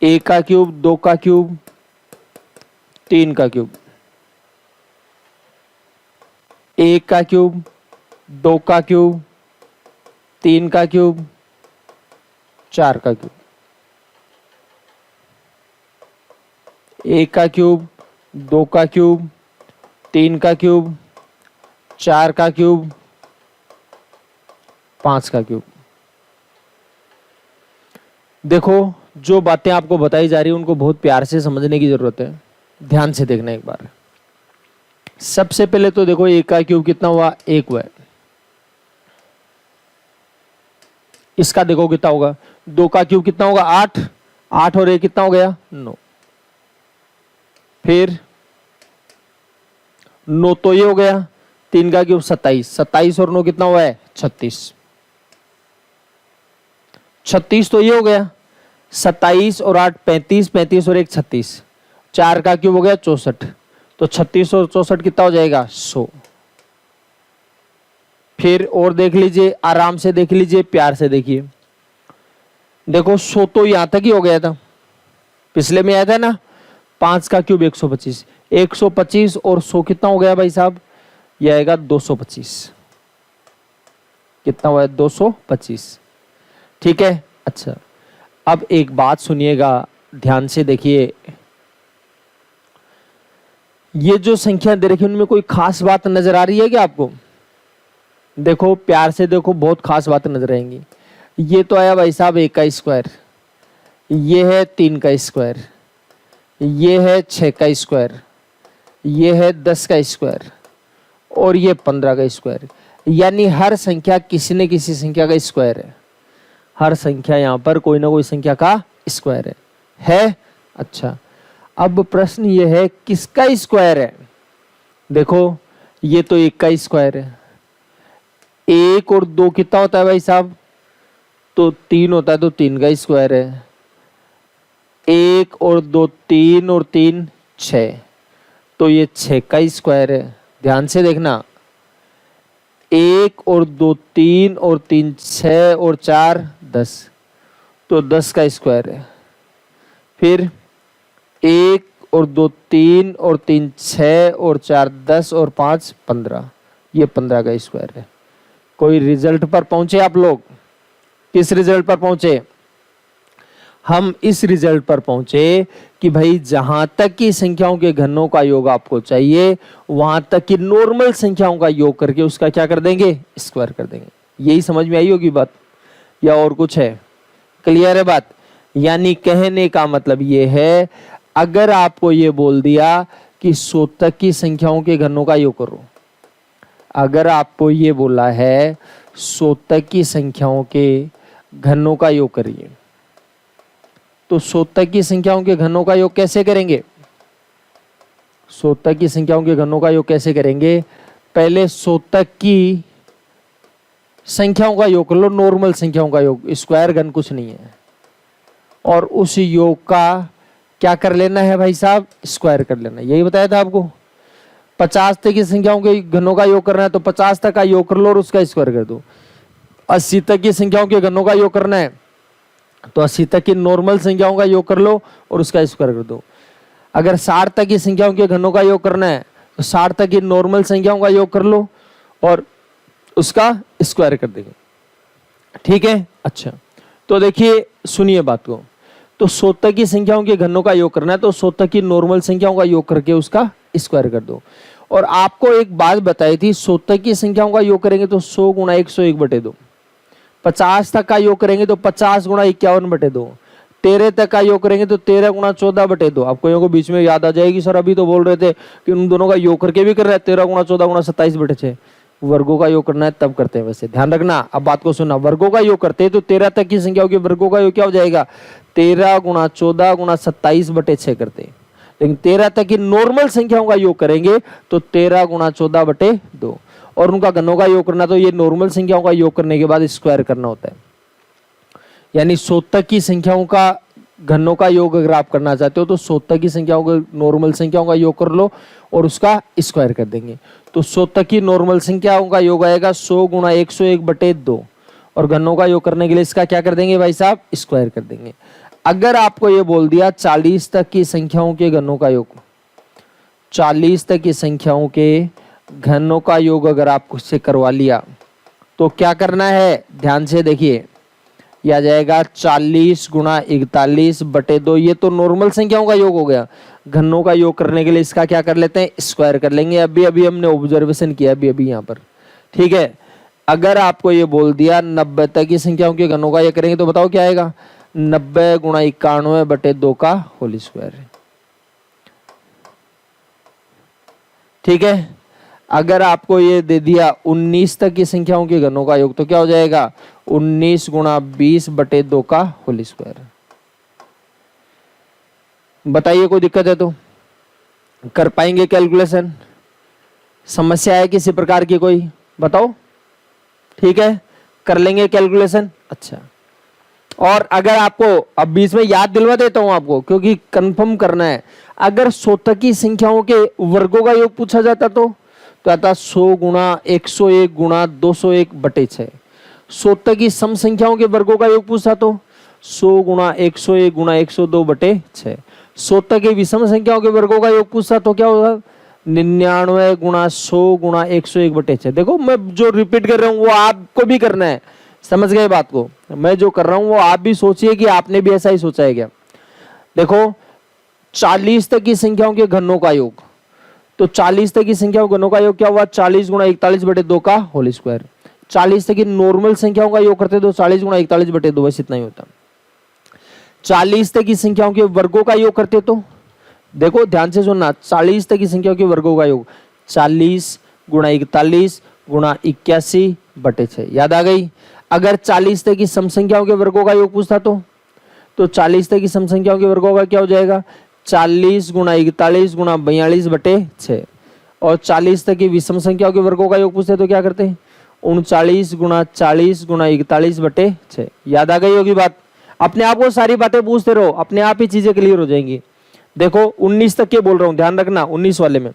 1 का क्यूब, 2 का क्यूब, 3 का क्यूब, 1 का क्यूब, 2 का क्यूब, 3 का क्यूब, 4 का क्यूब, 1 का क्यूब, 2 का क्यूब, 3 का क्यूब, 4 का क्यूब, 5 का क्यूब। देखो जो बातें आपको बताई जा रही है उनको बहुत प्यार से समझने की जरूरत है, ध्यान से देखना एक बार। सबसे पहले तो देखो 1 का क्यूब कितना हुआ? 1 हुआ। इसका देखो कितना होगा? 2 का क्यूब कितना होगा? 8, 8 और 1 कितना हो गया? 9। फिर 9 तो ये हो गया, 3 का क्यूब 27, 27 और 9 कितना हुआ है? 36, 36 तो ये हो गया, 27 और 8 35, 35 और 1 36, 4 का क्यूब हो गया 64, तो 36 और 64 कितना हो जाएगा? 100। फिर और देख लीजिए, आराम से देख लीजिए, प्यार से देखिए। देखो 100 तो यहां तक ही हो गया था, पिछले में आया था ना। 5 का क्यूब 125, 125 और 100 कितना हो गया भाई साहब? यह आएगा 225। कितना हुआ है? 225। ठीक है, अच्छा अब एक बात सुनिएगा, ध्यान से देखिए। ये जो संख्या दे रखी है उनमें कोई खास बात नजर आ रही है क्या आपको? देखो प्यार से देखो, बहुत खास बात नजर आएंगी। ये तो आया भाई साहब 1 का स्क्वायर, ये है 3 का स्क्वायर, ये है 6 का स्क्वायर, ये है 10 का स्क्वायर और ये 15 का स्क्वायर। यानी हर संख्या किसी न किसी संख्या का स्क्वायर है। हर संख्या यहाँ पर कोई ना कोई संख्या का स्क्वायर है? अच्छा, अब प्रश्न ये है किसका स्क्वायर है? देखो ये तो 1 का स्क्वायर है। 1 और 2 कितना होता है भाई साहब? तो 3 होता है, तो 3 का स्क्वायर है। 1 और 2 3 और 3 6, तो ये 6 का स्क्वायर है। ध्यान से देखना, 1 और 2 3 और 3 6 और 4 10, तो 10 का स्क्वायर है। फिर 1 और 2 3 और 3 6 और 4 10 और 5 15, ये 15 का स्क्वायर है। कोई रिजल्ट पर पहुंचे आप लोग? किस रिजल्ट पर पहुंचे? हम इस रिजल्ट पर पहुंचे कि भाई जहां तक की संख्याओं के घनों का योग आपको चाहिए, वहां तक की नॉर्मल संख्याओं का योग करके उसका क्या कर देंगे? स्क्वायर कर देंगे। यही समझ में आई होगी बात, या और कुछ है? क्लियर है बात? यानी कहने का मतलब ये है, अगर आपको ये बोल दिया कि 100 तक की संख्याओं के घनों का योग करो, अगर आपको ये बोला है 100 तक की संख्याओं के घनों का योग करिए, तो 100 तक की संख्याओं के घनों का योग कैसे करेंगे? 100 तक की संख्याओं के घनों का योग कैसे करेंगे? पहले 100 तक की संख्याओं का योग कर लो, नॉर्मल संख्याओं का योग, स्क्वायर घन कुछ नहीं है। और उस योग का क्या कर लेना है भाई साहब? स्क्वायर कर लेना। यही बताया था आपको। 50 तक की संख्याओं के घनों का योग करना है तो 50 तक का योग कर लो और उसका स्क्वायर कर दो। 80 तक की संख्याओं के घनों का योग करना है तो 80 तक की नॉर्मल संख्याओं का योग कर लो और उसका स्क्वायर कर दो। अगर 60 तक की संख्याओं के घनों का योग करना है तो 60 तक की नॉर्मल संख्याओं का योग कर लो और उसका स्क्वायर कर देंगे। ठीक है? अच्छा, तो देखिए सुनिए बात को। तो 100 तक की संख्याओं के घनों का योग करना है तो 100 तक की नॉर्मल संख्याओं का योग करके उसका स्क्वायर कर दो। और आपको एक बात बताई थी, 100 तक की संख्याओं का योग करेंगे तो 100 गुणा 101/2, 50 तक का योग करेंगे तो 50 गुणा 51/2, 13 तक का योग करेंगे तो 13 गुणा 14/2। आपको ये बीच में याद आ जाएगी, सर अभी तो बोल रहे थे कि उन दोनों का योग करके भी कर रहे हैं, 13 गुणा 14 गुणा 27/6। वर्गों का योग करना है तब करते हैं, वैसे ध्यान रखना। अब बात को सुनना, वर्गों का योग करते हैं तो 13 तक की संख्याओं के वर्गों का योग क्या हो जाएगा? 13 गुणा 14 गुणा 27/6 करते हैं। लेकिन 13 तक की नॉर्मल संख्याओं का योग करेंगे तो 13 गुणा 14/2, और उनका घनों का योग करना तो ये नॉर्मल संख्याओं का योग करने के बाद स्क्वायर करना होता है। यानी 100 तक की संख्याओं का घनों का योग अगर आप करना चाहते हो तो 100 तक की संख्याओं का नॉर्मल संख्याओं का योग कर लो और उसका स्क्वायर कर देंगे। तो 100 तक की नॉर्मल संख्याओं का योग आएगा 100 गुणा 101/2, और घनों का योग करने के लिए इसका क्या कर देंगे भाई साहब? स्क्वायर कर देंगे। अगर आपको ये बोल दिया 40 तक की संख्याओं के घनों का योग, 40 तक की संख्याओं के घनों का योग अगर आपको से करवा लिया तो क्या करना है? ध्यान से देखिए, यह आ जाएगा 40 गुणा 41/2। ये तो नॉर्मल संख्याओं का योग हो गया। घनों का योग करने के लिए इसका क्या कर लेते हैं? स्क्वायर कर लेंगे। अभी हमने ऑब्जर्वेशन किया अभी यहाँ पर। ठीक है, अगर आपको ये बोल दिया 90 तक की संख्याओं के घनों का ये करेंगे तो बताओ क्या आएगा? 90 गुणा 91/2 का होल स्क्वायर। ठीक है, अगर आपको ये दे दिया 19 तक की संख्याओं के घनों का योग तो क्या हो जाएगा? 19 गुणा 20/2 का होल स्क्वायर। बताइए कोई दिक्कत है तो कर पाएंगे कैलकुलेशन? समस्या है किसी प्रकार की कोई? बताओ। ठीक है, कर लेंगे कैलकुलेशन। अच्छा, और अगर आपको अब बीच में याद दिलवा देता हूं आपको, क्योंकि कंफर्म करना है। अगर 100 तक की संख्याओं के वर्गों का योग पूछा जाता तो आता 100 गुणा 101 गुणा 201/6। 100 तक की सम संख्याओं के वर्गों का योग पूछा तो 100 गुणा 101 गुणा 102/6। 100 तक की विषम संख्याओं के वर्गों का योग पूछा तो क्या होगा? 99 गुणा 100 गुणा 101/6। देखो मैं जो रिपीट कर रहा हूँ वो आपको भी करना है। समझ गए बात को? मैं जो कर रहा हूं वो आप भी सोचिए कि आपने भी ऐसा ही सोचा है क्या। देखो 40 तक की संख्याओं के घनों का योग, तो 40 तक की संख्याओं घनों का योग क्या हुआ? 40 गुणा 41/2 का होल स्क्वायर। 40 तक की नॉर्मल संख्याओं का योग करते तो 40 गुणा 41/2, बस इतना ही होता। 40 तक की संख्याओं के वर्गों का योग करते तो देखो ध्यान से सुनना, 40 तक की संख्याओं के वर्गों का योग 40 गुणा 41 गुणा 81 बटे 6, याद आ गई। अगर 40 तक की सम संख्याओं के वर्गों का योग पूछता तो 40 तक की सम संख्याओं के वर्गों का क्या हो जाएगा, 40 गुणा 41 गुणा 42 बटे 6। और 40 तक की विषम संख्याओं के वर्गों का योग पूछते तो क्या करते, 39 गुणा 40 गुणा 41 बटे 6। याद आ गई होगी बात। अपने आप को सारी बातें पूछते रहो, अपने आप ही चीजें क्लियर हो जाएंगी। देखो 19 तक के बोल रहा हूं, ध्यान रखना 19 वाले में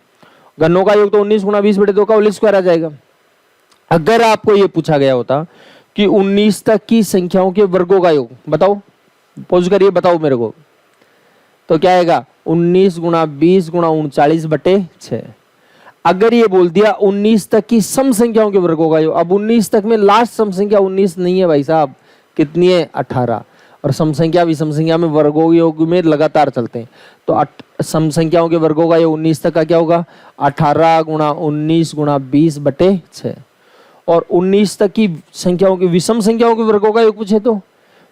घनों का योग तो 19 गुणा 20 बटे 2 का होल स्क्वायर आ जाएगा। अगर आपको यह पूछा गया होता कि 19 तक की संख्याओं के वर्गों का योग बताओ, पोज करिए बताओ मेरे को, तो क्या आएगा 19 गुणा 20 गुणा 39 बटे 6। अगर ये बोल दिया 19 तक की सम संख्याओं के वर्गों का योग, अब 19 तक में लास्ट सम संख्या 19 नहीं है भाई साहब, कितनी है 18। और सम संख्या विषम संख्या में वर्गों योग में लगातार चलते हैं, तो सम संख्याओं के वर्गों का योग 19 तक का क्या होगा 18 गुणा 19 गुणा 20 बटे 6। और 19 तक की संख्याओं की विषम संख्याओं के वर्गों का योग पूछे तो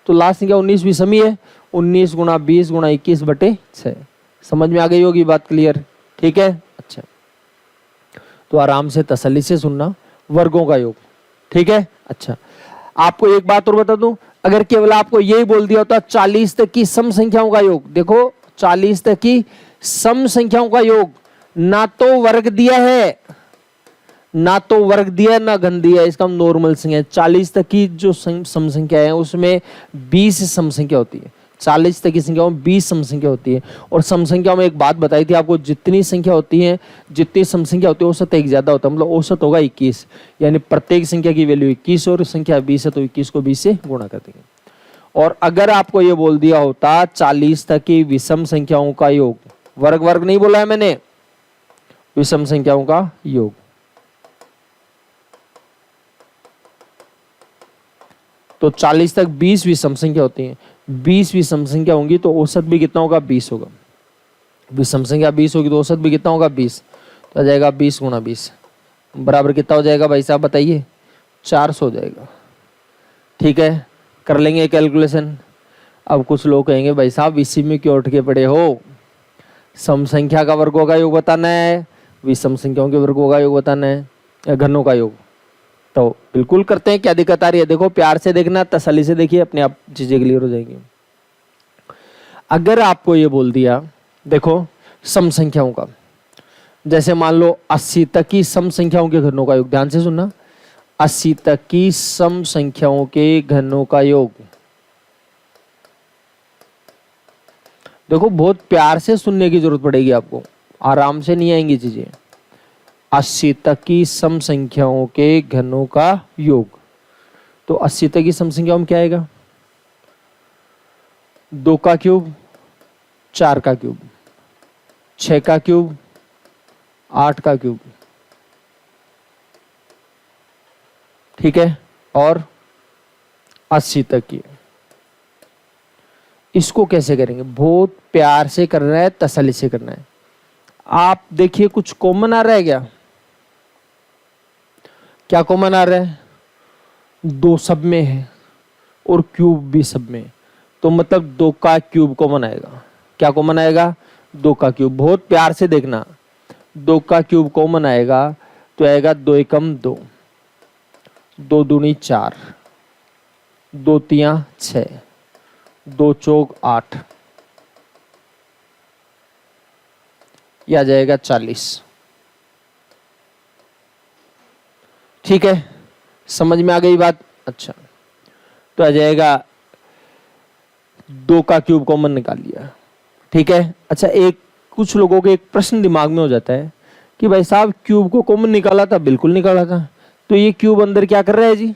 लास्ट संख्या 19 विषम ही है, 19 गुणा 20 गुणा 21 बटे 6। समझ में आ गई होगी बात क्लियर, ठीक है। अच्छा तो आराम से तसल्ली से सुनना, वर्गों का योग, ठीक है। अच्छा आपको एक बात और बता दूं, अगर केवल आपको यही बोल दिया होता 40 तक की सम संख्याओं का योग, देखो 40 तक की सम संख्याओं का योग, ना तो वर्ग दिया है ना तो वर्ग दिया है ना घन दिया है, इसका नॉर्मल संख्या। 40 तक की जो सम संख्या है उसमें 20 सम संख्या होती है, 40 तक की संख्याओं में 20 सम संख्या होती है। और सम संख्याओं में एक बात बताई थी आपको, जितनी संख्या होती है जितनी सम संख्या होती है औसत एक ज्यादा होता है, मतलब औसत होगा 21, यानी प्रत्येक संख्या की वैल्यू 21 और संख्या 20 है तो 21 को 20 से गुणा कर देंगे। और अगर आपको ये बोल दिया होता 40 तक की विषम संख्याओं का योग, वर्ग वर्ग नहीं बोला है मैंने, विषम संख्याओं का योग, तो 40 तक 20 विषम संख्या होती है, 20 विषम संख्या होंगी तो औसत भी कितना होगा 20 होगा। विषम संख्या 20 होगी तो औसत भी कितना होगा 20, तो आ जाएगा 20 गुणा 20 बराबर कितना हो जाएगा भाई साहब बताइए, 400 हो जाएगा। ठीक है, कर लेंगे कैलकुलेशन। अब कुछ लोग कहेंगे भाई साहब इसी में क्यों उठ के पड़े हो, सम संख्या का वर्गों का योग बताना है, विषम संख्याओं के वर्गों का योग बताना है या घनों का योग, तो बिल्कुल करते हैं, क्या दिक्कत आ रही है। देखो प्यार से देखना, तसल्ली से देखिए, अपने आप चीजें क्लियर हो जाएंगी। अगर आपको ये बोल दिया देखो सम संख्याओं का, जैसे मान लो 80 तक की सम संख्याओं के घनों का योग, ध्यान से सुनना, 80 तक की सम संख्याओं के घनों का योग, देखो बहुत प्यार से सुनने की जरूरत पड़ेगी आपको, आराम से नहीं आएंगी चीजें। 80 तक की सम संख्याओं के घनों का योग, तो 80 तक की सम संख्याओं में क्या आएगा, 2 का क्यूब, 4 का क्यूब, 6 का क्यूब, 8 का क्यूब, ठीक है, और 80 तक की। इसको कैसे करेंगे, बहुत प्यार से करना है, तसल्ली से करना है। आप देखिए कुछ कॉमन आ रहा है क्या कॉमन आ रहा है, 2 सब में है और क्यूब भी सब में, तो मतलब 2 का क्यूब कॉमन आएगा। क्या कॉमन आएगा, 2 का क्यूब। बहुत प्यार से देखना, 2 का क्यूब कॉमन आएगा तो आएगा 2 एकम 2, 2 दूनी 4, 2 तियां 6, 2 चौक 8, यह आ जाएगा 40। ठीक है, समझ में आ गई बात। अच्छा तो आ जाएगा 2 का क्यूब कॉमन निकाल लिया, ठीक है। अच्छा एक कुछ लोगों के एक प्रश्न दिमाग में हो जाता है कि भाई साहब क्यूब को कॉमन निकाला था, बिल्कुल निकाला था, तो ये क्यूब अंदर क्या कर रहा है जी।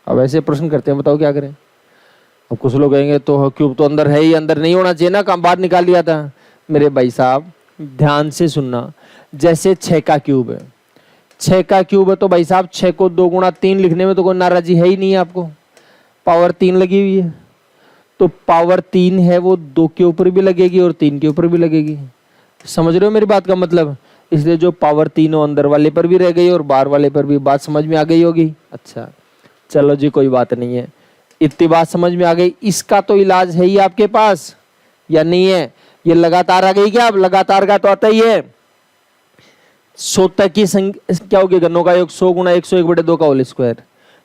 अब ऐसे प्रश्न करते हैं, बताओ क्या करें। अब कुछ लोग कहेंगे तो क्यूब तो अंदर है ही, अंदर नहीं होना चाहिए ना, काम बाहर निकाल लिया था। मेरे भाई साहब ध्यान से सुनना, जैसे 6 का क्यूब है, 6 का क्यूब है तो भाई साहब 6 को 2 गुणा 3 लिखने में तो कोई नाराजी है ही नहीं है आपको, पावर 3 लगी हुई है, तो पावर 3 है वो 2 के ऊपर भी लगेगी और 3 के ऊपर भी लगेगी। समझ रहे हो मेरी बात का मतलब, इसलिए जो पावर 3 हो अंदर वाले पर भी रह गई और बाहर वाले पर भी। बात समझ में आ गई होगी। अच्छा चलो जी कोई बात नहीं है, इतनी बात समझ में आ गई। इसका तो इलाज है ही आपके पास या नहीं है? ये लगातार आ गई क्या? अब लगातार का तो आता ही है। 100 तक की संख्या क्या होगी? घनों का योग 100 गुणा 101/2 का होल स्क्वायर।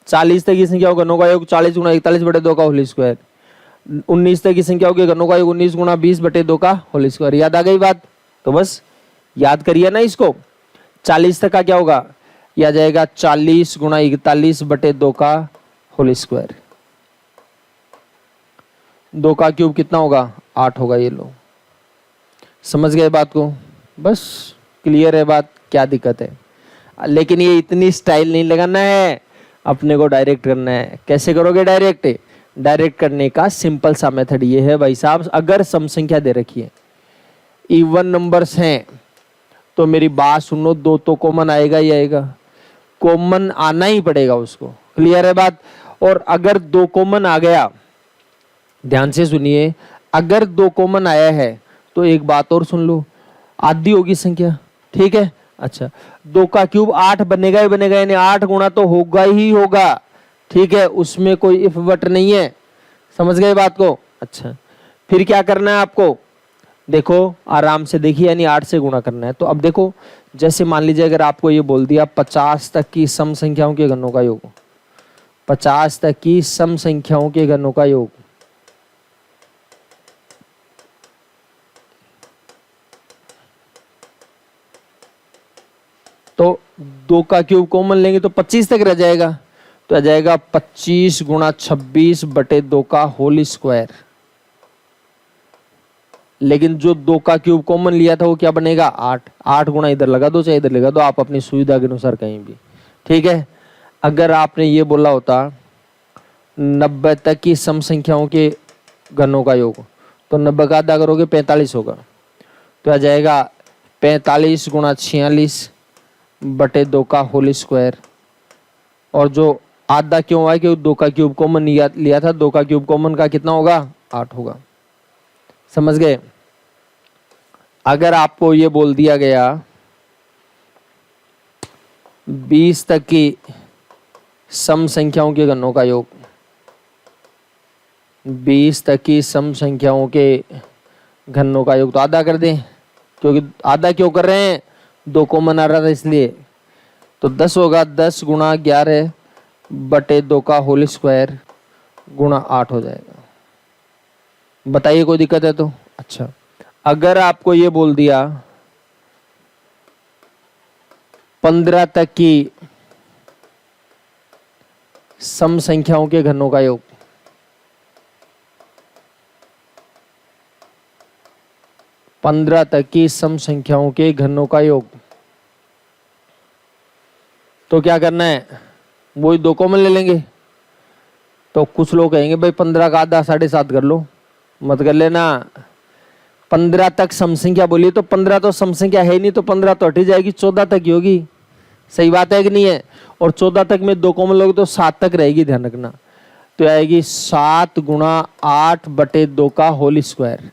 40 तक की संख्या होगा घनों का योग 40 गुणा 41/2 का होल स्क्वायर। 19 तक की संख्या होगी घनों का योग 19 गुणा 20/2 का होल स्क्वायर। याद आ गई बात? तो बस याद करिए ना इसको। 40 तक का क्या होगा? यह आ जाएगा 40 गुणा 41/2 का होल स्क्वायर। 2 का क्यूब कितना होगा? 8 होगा। ये लो, समझ गए बात को? बस क्लियर है बात, क्या दिक्कत है? लेकिन ये इतनी स्टाइल नहीं लगाना है, अपने को डायरेक्ट करना है। कैसे करोगे डायरेक्ट? डायरेक्ट करने का सिंपल सा मेथड ये है भाई साहब, अगर सम संख्या दे रखी है, इवन नंबर्स हैं, तो मेरी बात सुनो, 2 तो कॉमन आएगा ही आएगा, कॉमन आना ही पड़ेगा उसको। क्लियर है बात? और अगर 2 कॉमन आ गया, ध्यान से सुनिए, अगर 2 कॉमन आया है तो एक बात और सुन लो, आधी होगी संख्या। ठीक है? अच्छा, 2 का क्यूब 8 बनेगा ही बनेगा, यानी 8 गुणा तो होगा ही होगा। ठीक है? उसमें कोई इफ बट नहीं है। समझ गए बात को? अच्छा, फिर क्या करना है आपको? देखो आराम से देखिए, यानी 8 से गुणा करना है। तो अब देखो, जैसे मान लीजिए अगर आपको ये बोल दिया 50 तक की सम संख्याओं के घनों का योग, 50 तक की सम संख्याओं के घनों का योग, तो 2 का क्यूब कॉमन लेंगे तो 25 तक रह जाएगा। तो आ जाएगा 25 गुणा 26/2 का होल स्क्वायर। लेकिन जो 2 का क्यूब कॉमन लिया था वो क्या बनेगा? 8। 8 गुणा इधर लगा दो चाहे इधर लगा दो, आप अपनी सुविधा के अनुसार कहीं भी। ठीक है? अगर आपने ये बोला होता 90 तक की सम संख्याओं के घनों का योग, तो 90 का आधा करोगे 45 होगा। तो आ जाएगा 45 गुणा 46/2 का होल स्क्वायर। और जो आधा क्यों आया? क्योंकि 2 का क्यूब कॉमन लिया था, 2 का क्यूब कॉमन का कितना होगा? 8 होगा। समझ गए? अगर आपको ये बोल दिया गया 20 तक की सम संख्याओं के घनों का योग, 20 तक की सम संख्याओं के घनों का योग, तो आधा कर दें, क्योंकि आधा क्यों कर रहे हैं? 2 कॉमन आ रहा था इसलिए। तो 10 होगा, 10 गुणा 11/2 का होल स्क्वायर गुणा 8 हो जाएगा। बताइए कोई दिक्कत है तो? अच्छा, अगर आपको ये बोल दिया 15 तक की सम संख्याओं के घनों का योग, 15 तक की सम संख्याओं के घनों का योग, तो क्या करना है? वही 2 कॉमन ले लेंगे। तो कुछ लोग कहेंगे भाई 15 का आधा 7.5 कर लो, मत कर लेना। 15 तक सम संख्या बोली तो 15 तो सम संख्या है नहीं, तो 15 तो हट ही जाएगी, 14 तक ही होगी। सही बात है कि नहीं है? और 14 तक में 2 कॉमन लोगे तो 7 तक रहेगी, ध्यान रखना। तो आएगी 7 गुणा 8/2 का होल स्क्वायर।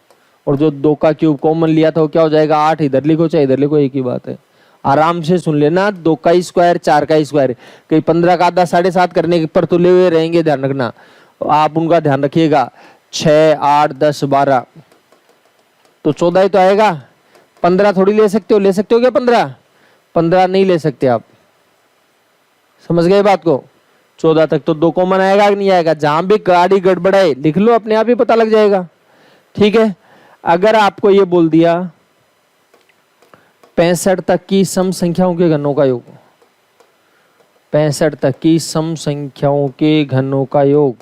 और जो 2 का क्यूब कॉमन लिया था वो क्या हो जाएगा? 8। इधर लिखो चाहे इधर लिखो, एक ही बात है। आराम से सुन लेना, 2 का स्क्वायर 4 का स्क्वायर, कहीं 15 का आधा 7.5 करने पर तुले हुए रहेंगे, ध्यान रखना। आप उनका ध्यान रखिएगा। 6, 8, 10, 12 तो 14 ही तो आएगा। 15 थोड़ी ले सकते हो? ले सकते हो क्या 15? 15 नहीं ले सकते आप। समझ गए बात को? 14 तक तो 2 कॉमन आएगा कि नहीं आएगा? जहां भी गाड़ी गड़बड़ाए लिख लो, अपने आप ही पता लग जाएगा। ठीक है? अगर आपको ये बोल दिया 65 तक की सम संख्याओं के घनों का योग, 65 तक की सम संख्याओं के घनों का योग,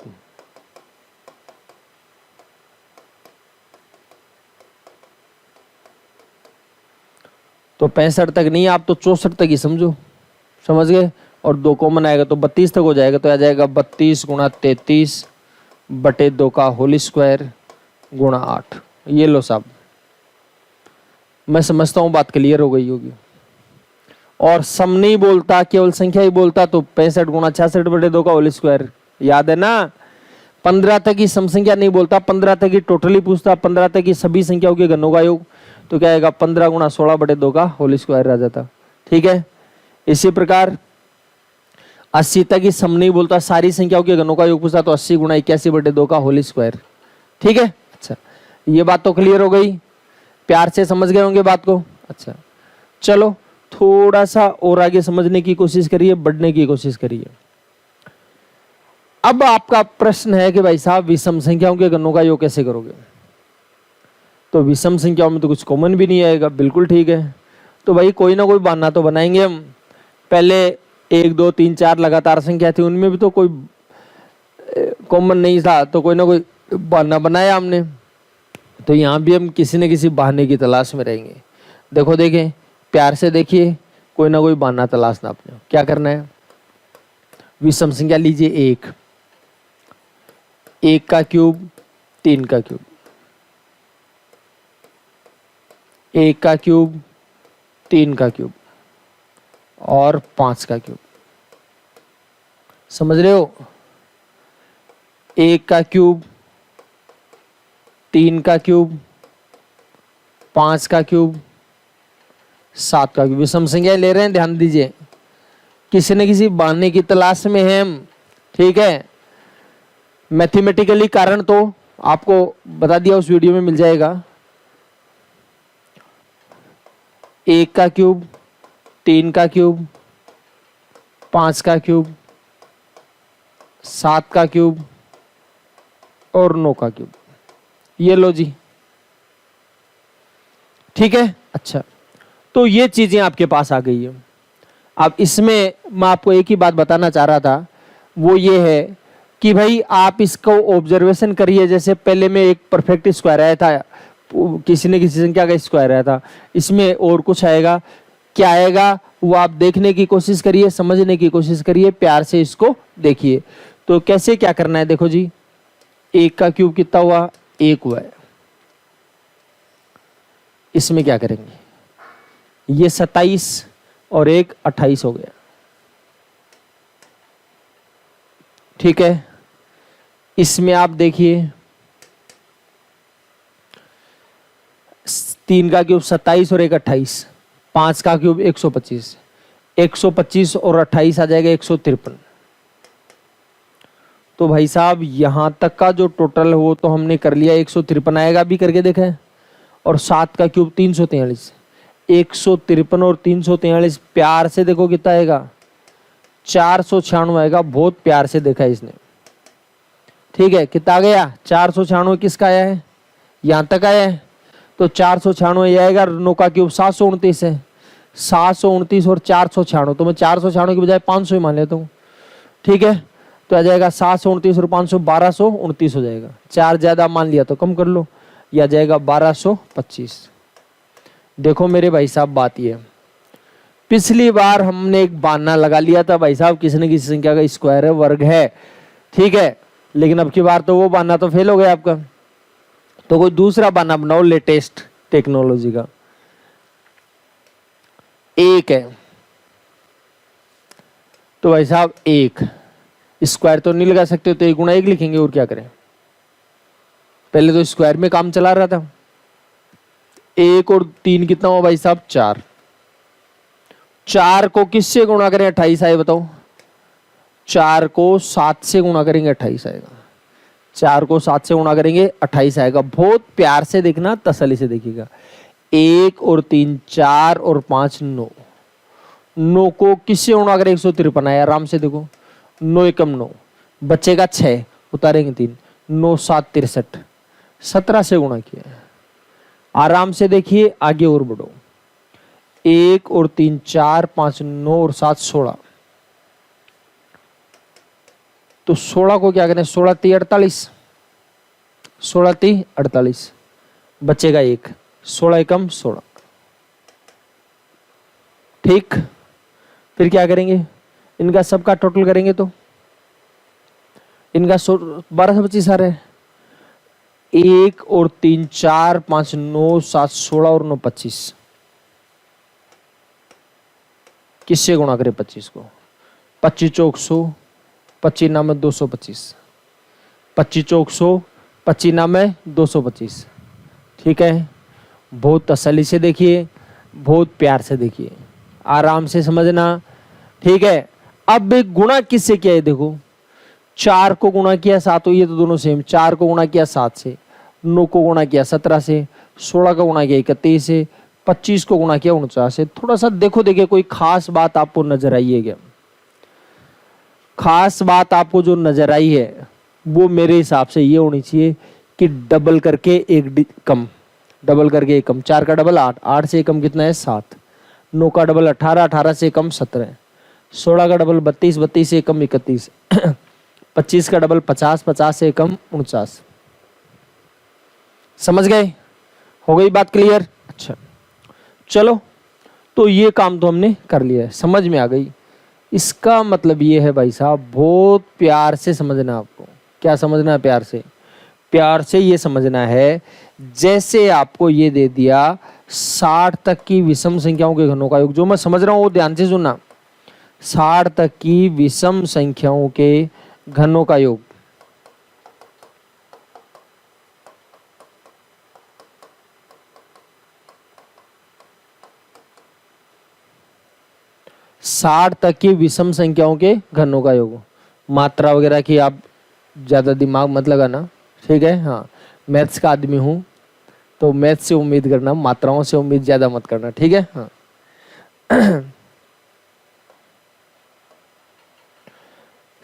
तो 65 तक नहीं, आप तो 64 तक ही समझो। समझ गए? और 2 कॉमन आएगा तो 32 तक हो जाएगा। तो आ जाएगा 32 गुणा 33/2 का होल स्क्वायर गुणा 8। ये लो साहब, मैं समझता हूँ बात क्लियर हो गई होगी। और सम नहीं बोलता, केवल संख्या ही बोलता, तो 65 गुणा 66/2 का होल स्क्वायर। याद है ना? 15 तक की सम संख्या नहीं बोलता, 15 तक की टोटली पूछता, 15 तक की सभी संख्याओं के घनों का योग, तो क्या आएगा? 15 गुणा 16/2 का होल स्क्वायर आ जाता। ठीक है? इसी प्रकार 80 तक ही सम नहीं बोलता, सारी संख्याओं के घनों का योग पूछता तो 80 गुणा 81/2 का होल स्क्वायर। ठीक है, अच्छा ये बात तो क्लियर हो गई, प्यार से समझ गए होंगे बात को। अच्छा चलो थोड़ा सा और आगे समझने की कोशिश करिए, बढ़ने की कोशिश करिए। अब आपका प्रश्न है कि भाई साहब विषम संख्याओं के घनों का योग कैसे करोगे? तो विषम संख्याओं में तो कुछ कॉमन भी नहीं आएगा, बिल्कुल ठीक है। तो भाई कोई ना कोई बहाना तो बनाएंगे हम। पहले 1 2 3 4 लगातार संख्या थी, उनमें भी तो कोई कॉमन नहीं था, तो कोई ना कोई बहाना बनाया हमने। तो यहाँ भी हम किसी न किसी बहाने की तलाश में रहेंगे। देखो देखें, प्यार से देखिए, कोई ना कोई बहाना तलाशना आपने। क्या करना है? विषम संख्या लीजिए 1 का क्यूब 3 का क्यूब, 1 का क्यूब 3 का क्यूब और 5 का क्यूब। समझ रहे हो? 1 का क्यूब 3 का क्यूब 5 का क्यूब 7 का क्यूब, विषम संख्या ले रहे हैं, ध्यान दीजिए। किसी न किसी बहाने की तलाश में हैं हम। ठीक है, मैथमेटिकली कारण तो आपको बता दिया, उस वीडियो में मिल जाएगा। 1 का क्यूब 3 का क्यूब 5 का क्यूब 7 का क्यूब और 9 का क्यूब, ये लो जी। ठीक है, अच्छा तो ये चीजें आपके पास आ गई है। अब इसमें मैं आपको एक ही बात बताना चाह रहा था, वो ये है कि भाई आप इसको ऑब्जर्वेशन करिए। जैसे पहले में एक परफेक्ट स्क्वायर आया था, किसी न किसी संख्या का स्क्वायर आया था, इसमें और कुछ आएगा, क्या आएगा वो आप देखने की कोशिश करिए, समझने की कोशिश करिए, प्यार से इसको देखिए। तो कैसे क्या करना है, देखो जी। 1 का क्यूब कितना हुआ? 1 हुआ है। इसमें क्या करेंगे? ये 27 और 1 28 हो गया। ठीक है, इसमें आप देखिए 3 का क्यूब 27 और 1 28, 5 का क्यूब 125, 125 और 28 आ जाएगा 153। तो भाई साहब यहां तक का जो टोटल है वो तो हमने कर लिया, 153 आएगा, अभी करके देखा है। और 7 का क्यूब 343, 153 और 343, प्यार से देखो कितना आएगा, 496 आएगा। बहुत प्यार से देखा है इसने। ठीक है, कितना आ गया? 496 किसका आया है? यहां तक आया है, तो 496 आएगा। 9 का क्यूब 729 है, 729 और 496, तो मैं 496 की बजाय 500 ही मान लेता हूँ। ठीक है, तो आ जाएगा 729 और 500 1229 हो जाएगा। 4 ज्यादा मान लिया तो कम कर लो, यह आ जाएगा 1225। देखो मेरे भाई साहब, बात ये, पिछली बार हमने एक बहाना लगा लिया था भाई साहब, किसी न किसी संख्या का स्क्वायर है, वर्ग है। ठीक है, लेकिन अब की बार तो वो बहाना तो फेल हो गया आपका। तो कोई दूसरा बहाना बनाओ लेटेस्ट टेक्नोलॉजी का। 1 है, तो भाई साहब 1 स्क्वायर तो नहीं लगा सकते, तो 1 गुणा 1 लिखेंगे, और क्या करें। पहले तो स्क्वायर में काम चला रहा था। 1 और 3 कितना हुआ भाई साहब? 4। 4 को किससे गुणा करें 28 आए बताओ? 4 को 7 से गुणा करेंगे 28 आएगा। 4 को 7 से गुणा करेंगे 28 आएगा। बहुत प्यार से देखना, तसल्ली से देखिएगा। 1 और 3 4 और 5 9। 9 को किससे गुणा करें? 153 आया, आराम से देखो। 9 एकम 9, बचेगा 6, उतारेंगे 3, 9 7 63, 17 से गुणा किया है। आराम से देखिए, आगे और बढ़ो। 1 और 3 4 5 9 और 7 16। तो 16 को क्या करें? 16 3 48, 16 3 48, बचेगा 1, 16 एकम 16। ठीक, फिर क्या करेंगे? इनका सबका टोटल करेंगे तो इनका 12 से 25 आ रहा है। 1 और 3 4 5 9 7 16 और 9 25। किससे गुणा करें 25 को? 25 चौक 100, 25 नाम 225, 25 चौक 100, 25 नाम 225। ठीक है, बहुत तसल्ली से देखिए, बहुत प्यार से देखिए, आराम से समझना। ठीक है, अब एक गुणा किससे किया है देखो, 4 को गुणा किया 7 हो, ये तो दोनों सेम, 4 को गुणा किया 7 से, 9 को गुणा किया 17 से, 16 का गुणा किया 31 से, 25 को गुणा किया 49 से। थोड़ा सा देखो, देखिए कोई खास बात आपको नजर आई है क्या? खास बात आपको जो नजर आई है वो मेरे हिसाब से ये होनी चाहिए कि डबल करके एक कम, डबल करके एक कम। 4 का डबल 8, 8 से एक कम कितना है 7, 9 का डबल 18, 18 से कम 17, 16 का डबल 32, 32 से कम 31, 25 का डबल 50, 50 से कम 49। समझ गए? हो गई बात क्लियर? अच्छा चलो, तो ये काम तो हमने कर लिया है, समझ में आ गई। इसका मतलब ये है भाई साहब, बहुत प्यार से समझना आपको। क्या समझना है? प्यार से। प्यार से ये समझना है, जैसे आपको ये दे दिया 60 तक की विषम संख्याओं के घनों का योग, जो मैं समझ रहा हूं वो ध्यान से सुनना। 60 तक की विषम संख्याओं के घनों का योग, साठ तक की विषम संख्याओं के घनों का योग। मात्रा वगैरह की आप ज्यादा दिमाग मत लगाना, ठीक है? हाँ, मैथ्स का आदमी हूँ तो मैथ्स से उम्मीद करना, मात्राओं से उम्मीद ज्यादा मत करना, ठीक है? हाँ।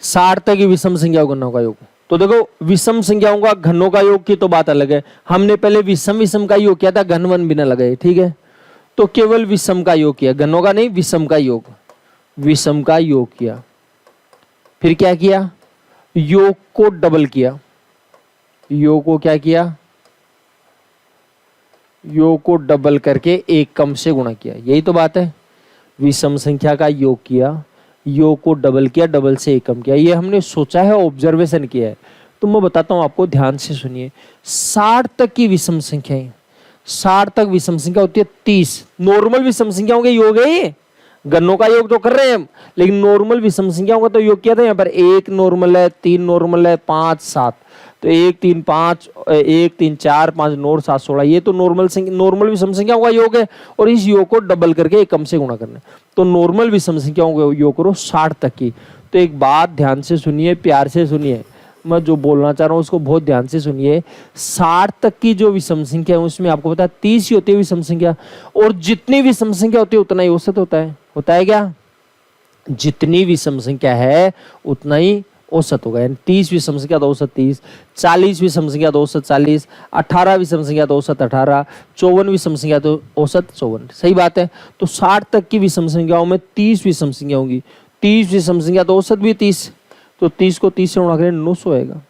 60 तक की विषम संख्याओं घनों का योग। तो देखो, विषम संख्याओं का घनों का योग की तो बात अलग है, हमने पहले विषम विषम का योग किया था, घन वन बिना लगाए, ठीक है? तो केवल विषम का योग किया, घनों का नहीं, विषम का योग, विषम का योग किया। फिर क्या किया? योग को डबल किया। योग को क्या किया? योग को डबल करके एक कम से गुणा किया। यही तो बात है, विषम संख्या का योग किया, योग को डबल किया, डबल से एक कम किया। ये हमने सोचा है, ऑब्जर्वेशन किया है। तो मैं बताता हूं आपको, ध्यान से सुनिए। 60 तक की विषम संख्याएं, 60 तक विषम संख्या होती है 30। नॉर्मल विषम संख्याओं के योग है ये, गणों का योग तो कर रहे हैं हम, लेकिन नॉर्मल विषम संख्याओं का तो योग किया था। यहाँ पर 1 नॉर्मल है, 3 नॉर्मल है, 5 7, तो 1 3 5, 1 3 4 5 9 7 16, ये तो नॉर्मल विषम संख्याओं का योग है। और इस योग को डबल करके एक कम से गुणा करना है। तो नॉर्मल विषम संख्याओं का योग करो 60 तक की। तो एक बात ध्यान से सुनिए, प्यार से सुनिए, मैं जो बोलना चाह रहा हूँ उसको बहुत ध्यान से सुनिए। 60 तक की जो विषम संख्या है उसमें आपको पता है 30 ही होती है विषम संख्या, और जितनी विषम संख्या होती है उतना ही औसत होता है। होता है क्या? जितनी विषम संख्या है उतना ही औसत होगा। यानी 30 विषम संख्या तो औसत 30, 40 विषम संख्या तो औसत 40, 18 विषम संख्या तो औसत 18, 54 विषम संख्या तो औसत 54। सही बात है। तो 60 तक की विषम संख्याओं में 30 विषम संख्या होंगी, 30 विषम संख्या तो औसत भी 30, तो 30 को 30 से गुणा करें 900 आएगा।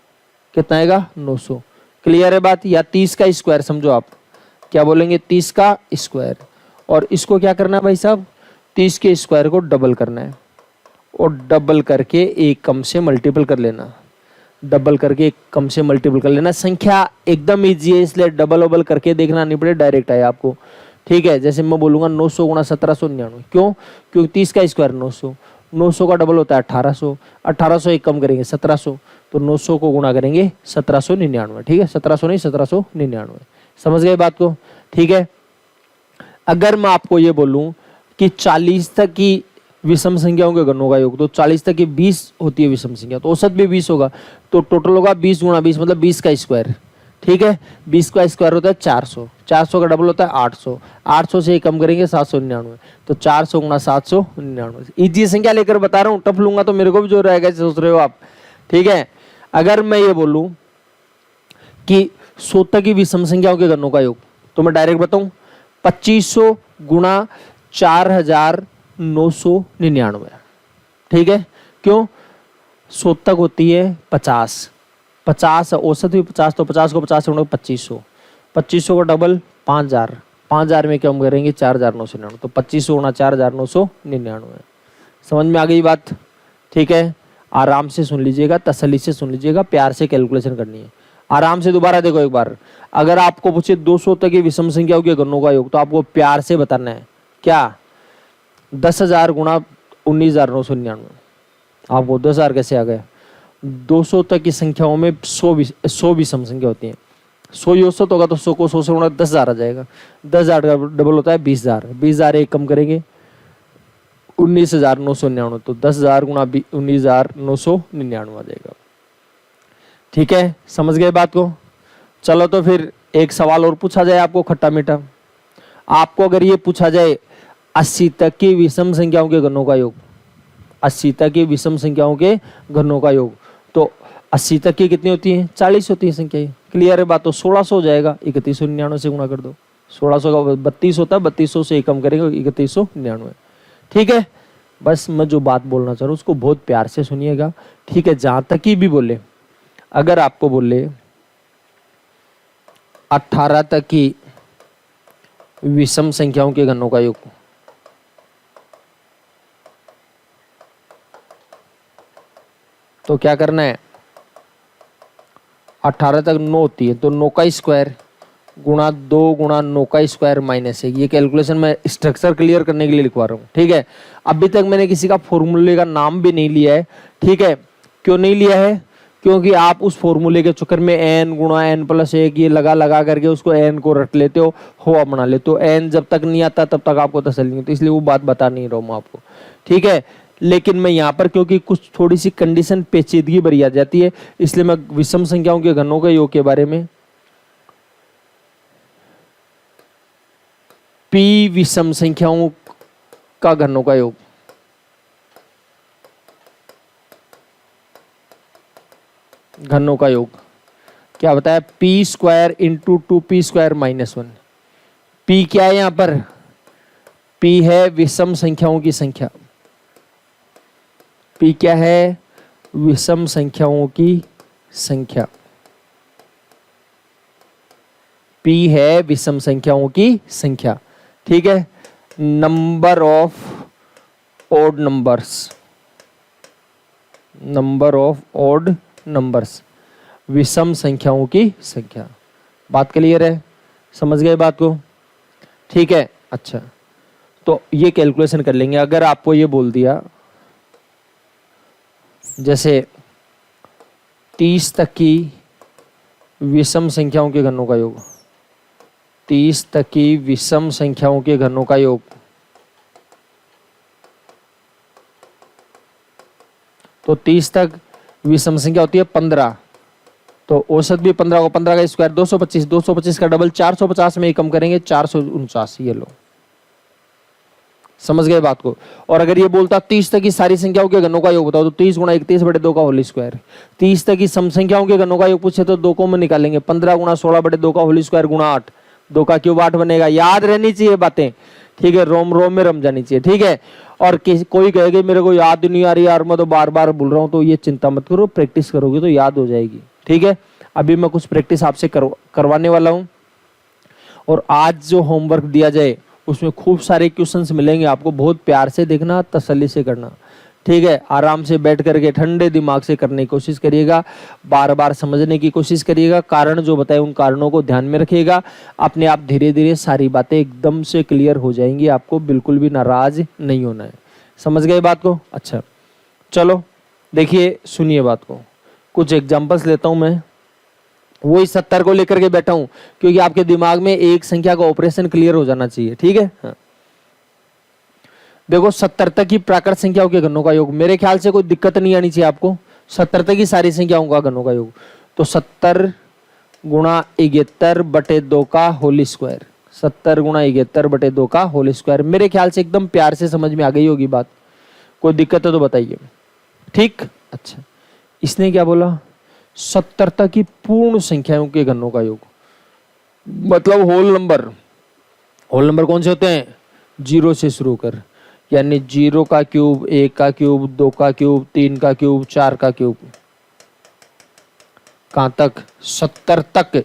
कितना आएगा? 900। क्लियर है बात? या 30 का स्क्वायर समझो आप, क्या बोलेंगे? 30 का स्क्वायर। और इसको क्या करना है भाई साहब? 30 के स्क्वायर को डबल करना है, और डबल करके एक कम से मल्टीपल कर लेना, डबल करके एक कम से मल्टीपल कर लेना। संख्या एकदम इजी है, इसलिए डबल वबल करके देखना नहीं पड़े, डायरेक्ट आए आपको, ठीक है? जैसे मैं बोलूंगा 900 गुणा 1799, क्यों? क्योंकि 30 का स्क्वायर 900, 900 का डबल होता है 1800, 1800 एक कम करेंगे 1700, तो 900 को गुणा करेंगे 1799, ठीक है? 1700 नहीं, 1799। समझ गए बात को? ठीक है। अगर मैं आपको ये बोलूं कि 40 तक की विषम संख्याओं के घनों का योग, तो 40 तक की 20 होती है विषम संख्या, तो औसत भी 20 होगा, तो टोटल होगा 20 गुणा 20 मतलब 20 का स्क्वायर, ठीक है? 20 का स्क्वायर होता है 400, 400 का डबल होता है 800, 800 से कम करेंगे 799, तो 400 गुणा 799। इजी संख्या लेकर बता रहा हूँ, टफ लूंगा तो मेरे को भी जो रहेगा सोच रहे हो आप, ठीक है? अगर मैं ये बोलूं कि 100 तक की विषम संख्याओं के घनों का योग, तो मैं डायरेक्ट बताऊं 2500 गुणा 4999, ठीक है? क्यों? 100 तक होती है 50, 50 औसत भी 50, तो 50 को 50 से गुणा 2500, 2500 का डबल 5000, 5000 में कम करेंगे 4999, तो 2500 गुणा 4999। समझ में आ गई बात? ठीक है, आराम से सुन लीजिएगा, तसल्ली से सुन लीजिएगा, प्यार से कैलकुलेशन करनी है। आराम से दोबारा देखो एक बार। अगर आपको पूछे 200 तक की विषम संख्याओं के घनों का योग, तो आपको प्यार से बताना है क्या? 10,000 गुणा 19,999। आपको 10,000 कैसे आ गया? 200 तक की संख्याओं में 100 विषम संख्या होती है, 100 ही औसत होगा, तो 100 को 100 से गुणा 10,000 आ जाएगा। 10,000 का डबल होता है 20,000, 20,000 एक कम करेंगे 19,999, तो 10,000 गुणा 19,999 आ जाएगा। ठीक है, समझ गए बात को। चलो तो फिर एक सवाल और पूछा जाए आपको खट्टा मीठा। आपको अगर ये पूछा जाए 80 तक की विषम संख्याओं के घनों का योग, 80 तक की विषम संख्याओं के घनों का योग, तो 80 तक की कितनी होती है? 40 होती है संख्या। क्लियर है बात? तो 1600 हो जाएगा, 3199 से गुणा कर दो। 1600 का 32 होता है, 3200 से कम करेंगे 3199। ठीक है, बस मैं जो बात बोलना चाह रहा हूँ उसको बहुत प्यार से सुनिएगा। ठीक है, जहां तक ही भी बोले, अगर आपको बोले 18 तक की विषम संख्याओं के घनों का योग, तो क्या करना है? 18 तक 9 होती है, तो 9 का स्क्वायर गुणा 2 गुणा 9 का स्क्वायर माइनस 1। ये कैलकुलेशन मैं स्ट्रक्चर क्लियर करने के लिए लिखवा रहा हूँ। ठीक है, अभी तक मैंने किसी का फॉर्मूले का नाम भी नहीं लिया है। ठीक है, क्यों नहीं लिया है? क्योंकि आप उस फॉर्मूले के चक्कर में n गुणा n प्लस 1 ये लगा करके उसको n को रट लेते हो, हुआ बना लेते हो। n जब तक नहीं आता तब तक आपको तसल्ली नहीं होती, इसलिए वो बात बता नहीं रहा हूँ मैं आपको। ठीक है, लेकिन मैं यहाँ पर क्योंकि कुछ थोड़ी सी कंडीशन पेचीदगी भरी आ जाती है, इसलिए मैं विषम संख्याओं के घनों के योग के बारे में, p विषम संख्याओं का घनों का योग, घनों का योग क्या बताया? p square into 2p square minus 1। p क्या है यहां पर? p है विषम संख्याओं की संख्या। p क्या है? विषम संख्याओं की संख्या। p है विषम संख्याओं की संख्या। ठीक है, number of odd numbers, number of odd numbers, विषम संख्याओं की संख्या। बात क्लियर है? समझ गए बात को? ठीक है, अच्छा, तो ये कैलकुलेशन कर लेंगे। अगर आपको ये बोल दिया जैसे 30 तक की विषम संख्याओं के घनों का योग, 30 तक की विषम संख्याओं के घनों का योग, तो 30 तक विषम संख्या होती है 15, तो औसत भी 15 को 15 का स्क्वायर 225, 225 का डबल 450 में कम करेंगे 449। ये लो, समझ गए बात को? और अगर ये बोलता 30 तक की सारी संख्याओं के घनों का योग बताओ, तो 30 गुणा 31/2 का होल स्क्वायर। 30 तक की सम संख्याओं के घनों का योग पूछे तो 2 को में निकालेंगे, 15 गुणा 16/2 का होल स्क्वायर गुणा 8, 2 का क्यूब 8 बनेगा। याद रहनी चाहिए बातें। ठीक है, रोम रोम में रम जानी चाहिए। ठीक है, और कोई कहेगा मेरे को याद नहीं आ रही यार, मैं तो बार बार बोल रहा हूँ, तो ये चिंता मत करो, प्रैक्टिस करोगे तो याद हो जाएगी। ठीक है, अभी मैं कुछ प्रैक्टिस आपसे करवाने वाला हूँ, और आज जो होमवर्क दिया जाए उसमें खूब सारे क्वेश्चंस मिलेंगे आपको। बहुत प्यार से देखना, तसल्ली से करना। ठीक है, आराम से बैठ करके ठंडे दिमाग से करने की कोशिश करिएगा, बार बार समझने की कोशिश करिएगा, कारण जो बताए उन कारणों को ध्यान में रखिएगा। अपने आप धीरे धीरे सारी बातें एकदम से क्लियर हो जाएंगी, आपको बिल्कुल भी नाराज नहीं होना है। समझ गए बात को? अच्छा, चलो देखिए, सुनिए बात को। कुछ एग्जाम्पल्स लेता हूं मैं, वही 70 को लेकर के बैठा हूं, क्योंकि आपके दिमाग में एक संख्या का ऑपरेशन क्लियर हो जाना चाहिए। ठीक है, हाँ। देखो 70 तक की प्राकृत संख्याओं के घनों का योग, मेरे ख्याल से कोई दिक्कत नहीं आनी चाहिए आपको। 70 तक की सारी संख्याओं का घनों का योग, तो 70 गुणा 71/2 का होल स्क्वायर, 70 गुणा 71/2 का होल स्क्वायर। मेरे ख्याल से एकदम प्यार से समझ में आ गई होगी बात। कोई दिक्कत है तो बताइए। ठीक, अच्छा, इसने क्या बोला? 70 तक की पूर्ण संख्याओं के घनों का योग, मतलब होल नंबर। होल नंबर कौन से होते हैं? 0 से शुरू कर, यानी 0 का क्यूब, 1 का क्यूब, 2 का क्यूब, 3 का क्यूब, 4 का क्यूब, कहां तक? 70 तक।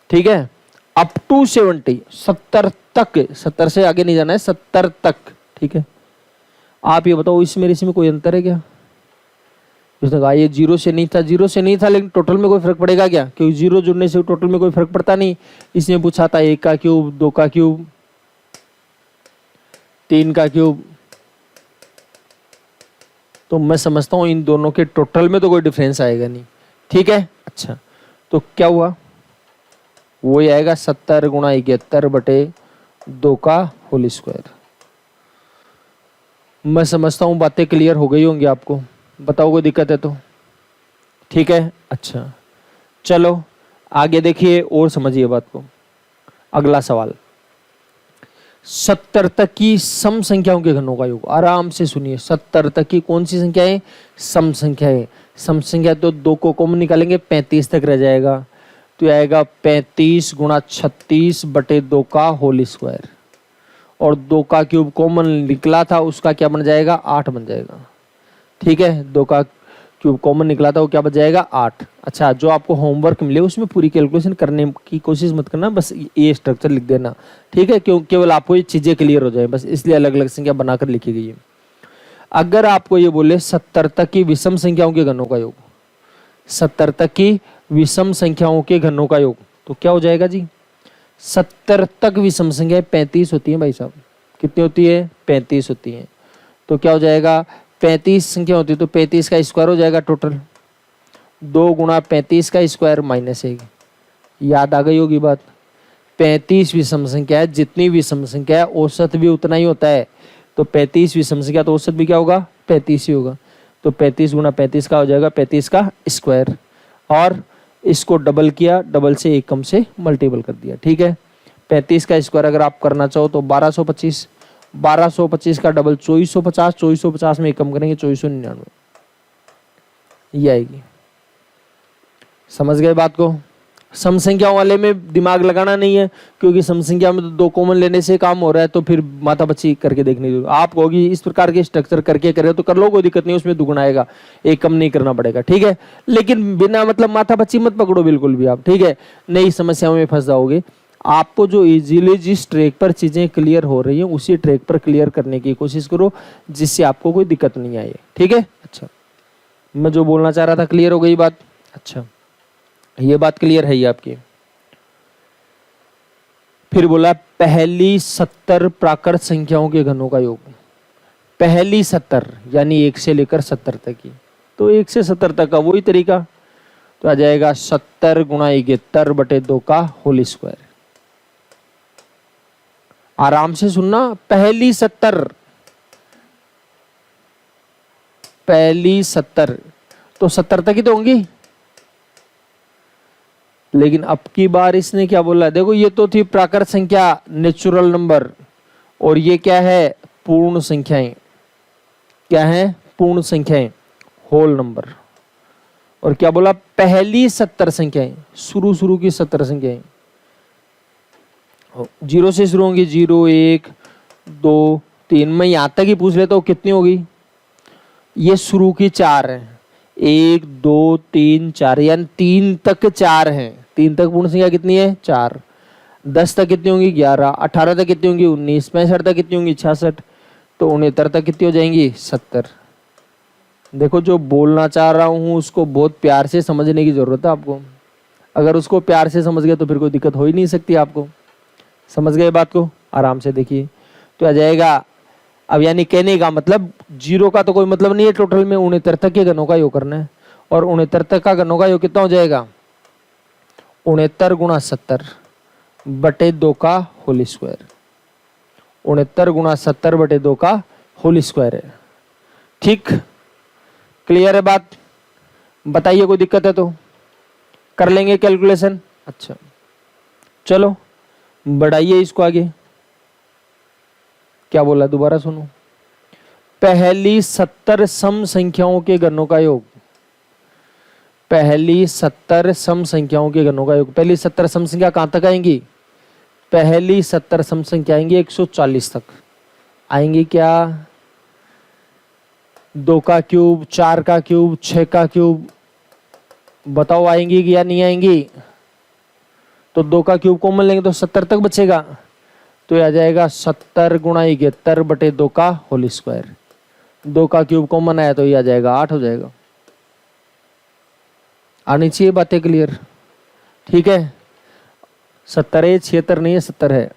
ठीक है, अप टू 70, 70 तक, 70 से आगे नहीं जाना है, 70 तक। ठीक है, आप ये बताओ इसमें इसमें कोई अंतर है क्या? उसने कहा ये 0 से नहीं था, 0 से नहीं था, लेकिन टोटल में कोई फर्क पड़ेगा क्या? क्योंकि 0 जुड़ने से टोटल में कोई फर्क पड़ता नहीं। इसने पूछा था 1 का क्यूब, 2 का क्यूब, 3 का क्यूब, तो मैं समझता हूं इन दोनों के टोटल में तो कोई डिफरेंस आएगा नहीं। ठीक है, अच्छा, तो क्या हुआ? वो ही आएगा 70 गुणा 71/2 का होल स्क्वायर। मैं समझता हूँ बातें क्लियर हो गई होंगी आपको। बताओ कोई दिक्कत है तो। ठीक है, अच्छा चलो आगे देखिए और समझिए बात को। अगला सवाल, 70 तक की सम संख्याओं के घनों का योग। आराम से सुनिए, 70 तक की कौन सी संख्या है? सम संख्या है। सम संख्या तो 2 को कॉमन निकालेंगे 35 तक रह जाएगा, तो आएगा 35 गुणा 36 बटे 2 का होल स्क्वायर, और 2 का क्यूब कॉमन निकला था उसका क्या बन जाएगा? 8 बन जाएगा। ठीक है, 2 का क्यूब कॉमन निकला था वो क्या बच जाएगा? 8। अच्छा, जो आपको होमवर्क मिले उसमें पूरी कैलकुलेशन करने की कोशिश मत करना, बस ये स्ट्रक्चर लिख देना। ठीक है, क्यों? केवल आपको ये चीजें क्लियर हो जाए बस, इसलिए अलग अलग संख्या बनाकर लिखी गई है। अगर आपको ये बोले 70 तक की विषम संख्याओं के घनों का योग, 70 तक की विषम संख्याओं के घनों का योग, तो क्या हो जाएगा जी? 70 तक विषम संख्याएं 35 होती है भाई साहब। कितनी होती है? 35 होती है। तो क्या हो जाएगा? 35 संख्या होती है तो 35 का स्क्वायर हो जाएगा टोटल। 2 गुणा 35 का स्क्वायर -1। याद आ गई होगी बात। 35 विषम संख्या है, जितनी विषम संख्या है औसत भी उतना ही होता है। तो 35 विषम संख्या तो औसत भी क्या होगा? 35 ही होगा। तो 35 गुणा 35 का हो जाएगा 35 का स्क्वायर, और इसको डबल किया, डबल से एक कम से मल्टीपल कर दिया। ठीक है, 35 का स्क्वायर अगर आप करना चाहो तो 1225, 1225 का डबल 2450, 2450 में एक कम करेंगे 2499, ये आएगी। समझ गए बात को? सम संख्याओं वाले में दिमाग लगाना नहीं है, क्योंकि सम संख्या में तो 2 कॉमन लेने से काम हो रहा है, तो फिर माथा बच्ची करके देखनी जरूर। आप होगी इस प्रकार के स्ट्रक्चर करके करे तो कर लो, कोई दिक्कत नहीं, उसमें दुगुना आएगा, एक कम नहीं करना पड़ेगा। ठीक है, लेकिन बिना मतलब माथा बच्ची मत पकड़ो बिल्कुल भी आप। ठीक है, नई समस्याओं में फंस जाओगे। आपको जो इजीली जिस ट्रैक पर चीजें क्लियर हो रही है उसी ट्रैक पर क्लियर करने की कोशिश करो, जिससे आपको कोई दिक्कत नहीं आए। ठीक है, अच्छा मैं जो बोलना चाह रहा था क्लियर हो गई बात? अच्छा, ये बात क्लियर है ये आपकी। फिर बोला पहली 70 प्राकृत संख्याओं के घनों का योग। पहली 70 यानी 1 से लेकर 70 तक की, तो 1 से 70 तक का वही तरीका, तो आ जाएगा 70 गुणा 71 बटे 2 का होल स्क्वायर। आराम से सुनना, पहली 70, पहली 70 तो 70 तक ही तो होंगी, लेकिन अब की बार इसने क्या बोला? देखो ये तो थी प्राकृत संख्या, नेचुरल नंबर, और ये क्या है? पूर्ण संख्याएं। क्या है? पूर्ण संख्याएं, होल नंबर। और क्या बोला? पहली 70 संख्याएं, शुरू की 70 संख्याएं 0 से शुरू होंगी, 0 1 2 3। मैं यहां तक ही पूछ लेता हूं कितनी होगी? ये शुरू की 4 है, 1 2 3 4, यानी 3 तक 4 है। 3 तक पूर्ण संख्या कितनी है? 4। 10 तक कितनी होंगी? 11। 18 तक कितनी होंगी? 19। 65 तक कितनी होंगी? 66। तो 69 तक कितनी हो जाएंगी? 70। देखो जो बोलना चाह रहा हूं उसको बहुत प्यार से समझने की जरूरत है आपको। अगर उसको प्यार से समझ गए तो फिर कोई दिक्कत हो ही नहीं सकती आपको। समझ गए बात को? आराम से देखिए, तो आ जाएगा। अब यानी कहने का मतलब 0 का तो कोई मतलब नहीं है, टोटल में 69 तक के घनों का योग करना है, और 69 तक का घनों का योग कितना हो जाएगा? 69 गुणा 70 बटे 2 का होल स्क्वायर। 69 गुणा 70 बटे 2 का होल स्क्वायर है। ठीक, क्लियर है बात? बताइए कोई दिक्कत है तो कर लेंगे कैलकुलेशन। अच्छा चलो बढ़ाइए इसको आगे। क्या बोला दोबारा सुनो? पहली 70 सम संख्याओं के घनों का योग। पहली 70 सम संख्याओं के घनों का योग। पहली 70 सम संख्या कहां तक आएंगी? पहली 70 सम संख्या आएंगी 140 तक आएंगी। क्या? 2 का क्यूब, 4 का क्यूब, 6 का क्यूब, बताओ आएंगी या नहीं आएंगी? तो 2 का क्यूब कॉमन लेंगे तो 70 तक बचेगा, तो आ जाएगा 70 गुणा 71 बटे 2 का होल स्क्वायर। 2 का क्यूब कॉमन आया तो ये आ जाएगा 8 हो जाएगा। आनी चाहिए बातें क्लियर? ठीक है, 70 है, 76 नहीं है, 70 है।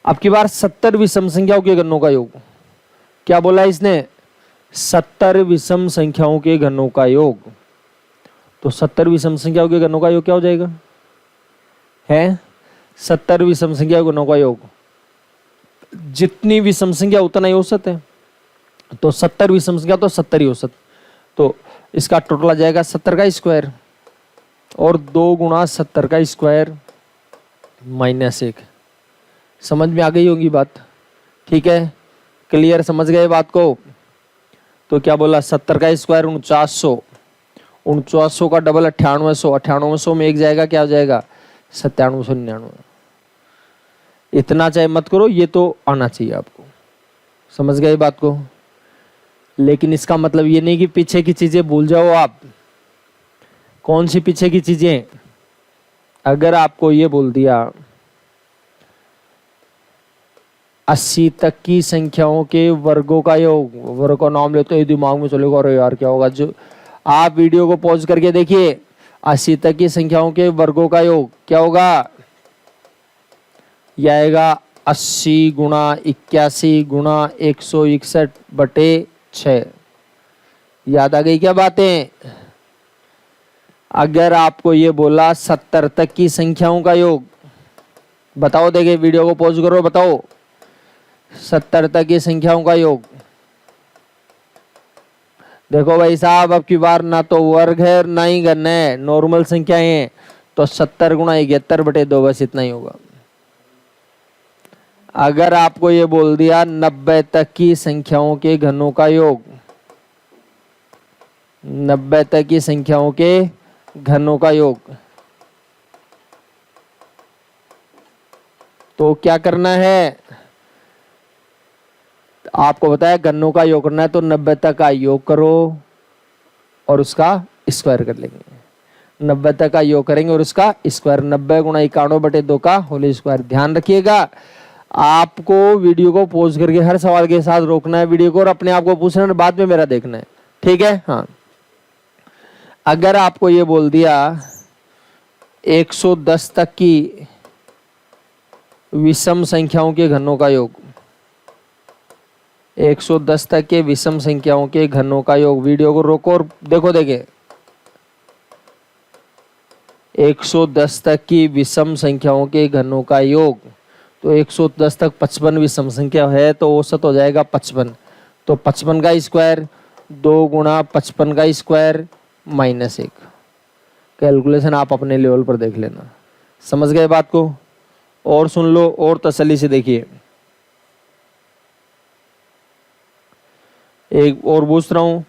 अब की बार 70 विषम संख्याओं के घनों का योग। क्या बोला इसने? 70 विषम संख्याओं के घनों का योग। तो 70 विषम संख्याओं के घनों का योग क्या हो जाएगा? है 70 विषम संख्या के घनों का योग। जितनी विषम संख्या उतना ही औसत है, तो 70 विषम संख्या तो 70 ही औसत, तो इसका टोटल आ जाएगा 70 का स्क्वायर और 2 गुणा 70 का स्क्वायर माइनस 1। समझ में आ गई होगी बात? ठीक है, क्लियर, समझ गए बात को? तो क्या बोला, 70 का स्क्वायर 4900, 4900 का डबल 9800, 9800 में एक जाएगा, क्या हो जाएगा 9799। इतना चाहे मत करो, ये तो आना चाहिए आपको। समझ गए बात को? लेकिन इसका मतलब ये नहीं कि पीछे की चीजें भूल जाओ आप। कौन सी पीछे की चीजें? अगर आपको ये बोल दिया 80 तक की संख्याओं के वर्गों का योग, वर्ग का नाम लेते ही दिमाग में चलेगा अरे यार क्या होगा। जो आप वीडियो को पॉज करके देखिए, 80 तक की संख्याओं के वर्गों का योग क्या होगा, यह आएगा 80 गुणा 81 गुणा 161 बटे 6। याद आ गई क्या बातें? अगर आपको ये बोला 70 तक की संख्याओं का योग, बताओ, देखे वीडियो को पॉज करो, बताओ 70 तक की संख्याओं का योग। देखो भाई साहब, अब की बार ना तो वर्ग है ना ही घन है, नॉर्मल संख्याएं हैं, तो 70 गुणा 71 बटे 2, बस इतना ही होगा। अगर आपको ये बोल दिया 90 तक की संख्याओं के घनों का योग, 90 तक की संख्याओं के घनों का योग, तो क्या करना है, आपको बताया घनों का योग करना है, तो 90 तक का योग करो और उसका स्क्वायर कर लेंगे। 90 तक का योग करेंगे और उसका स्क्वायर, 90 गुणा 91 बटे 2 का होल स्क्वायर। ध्यान रखिएगा, आपको वीडियो को पॉज करके हर सवाल के साथ रोकना है वीडियो को और अपने आप को पूछना है, बाद में मेरा देखना है, ठीक है? हाँ, अगर आपको ये बोल दिया 110 तक की विषम संख्याओं के घनों का योग, 110 तक के विषम संख्याओं के घनों का योग, वीडियो को रोको और देखो, देखे 110 तक की विषम संख्याओं के घनों का योग, तो 110 तक 55 विषम संख्या है, तो औसत हो जाएगा 55। तो 55 का स्क्वायर 2 गुणा 55 का स्क्वायर माइनस 1। कैलकुलेशन आप अपने लेवल पर देख लेना। समझ गए बात को? और सुन लो और तसल्ली से देखिए। एक और पूछ रहा हूं,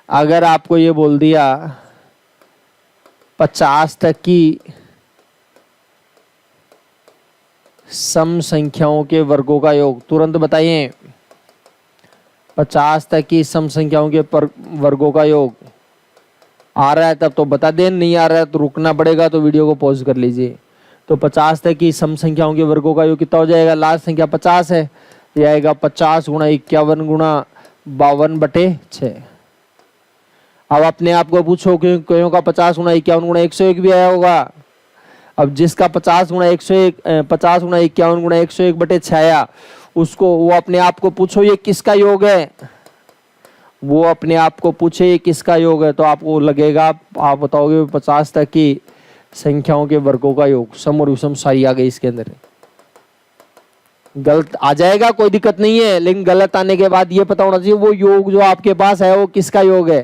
अगर आपको ये बोल दिया 50 तक की सम संख्याओं के वर्गों का योग, तुरंत बताइए 50 तक की सम संख्याओं के वर्गों का योग। आ रहा है तब तो बता दें, नहीं आ रहा है तो रुकना पड़ेगा, तो वीडियो को पॉज कर लीजिए। तो 50 तक की सम संख्याओं के वर्गों का योग कितना हो जाएगा, लास्ट संख्या 50 है, यह आएगा 50 गुणा 51 गुणा 52 बटे 6। अब अपने आप को पूछो कि कईयों का 50 गुणा 51 गुणा 101 भी आया होगा। अब जिसका 50 गुणा 101 50 गुणा 51 गुणा 101 बटे 6 आया, उसको वो अपने आप को पूछो ये किसका योग है, वो अपने आप को पूछे ये किसका योग है, तो आपको लगेगा, आप बताओगे 50 तक की संख्याओं के वर्गों का योग, सम और विषम सारी आ गई इसके अंदर। गलत आ जाएगा कोई दिक्कत नहीं है, लेकिन गलत आने के बाद ये पता होना चाहिए वो योग जो आपके पास है वो किसका योग है,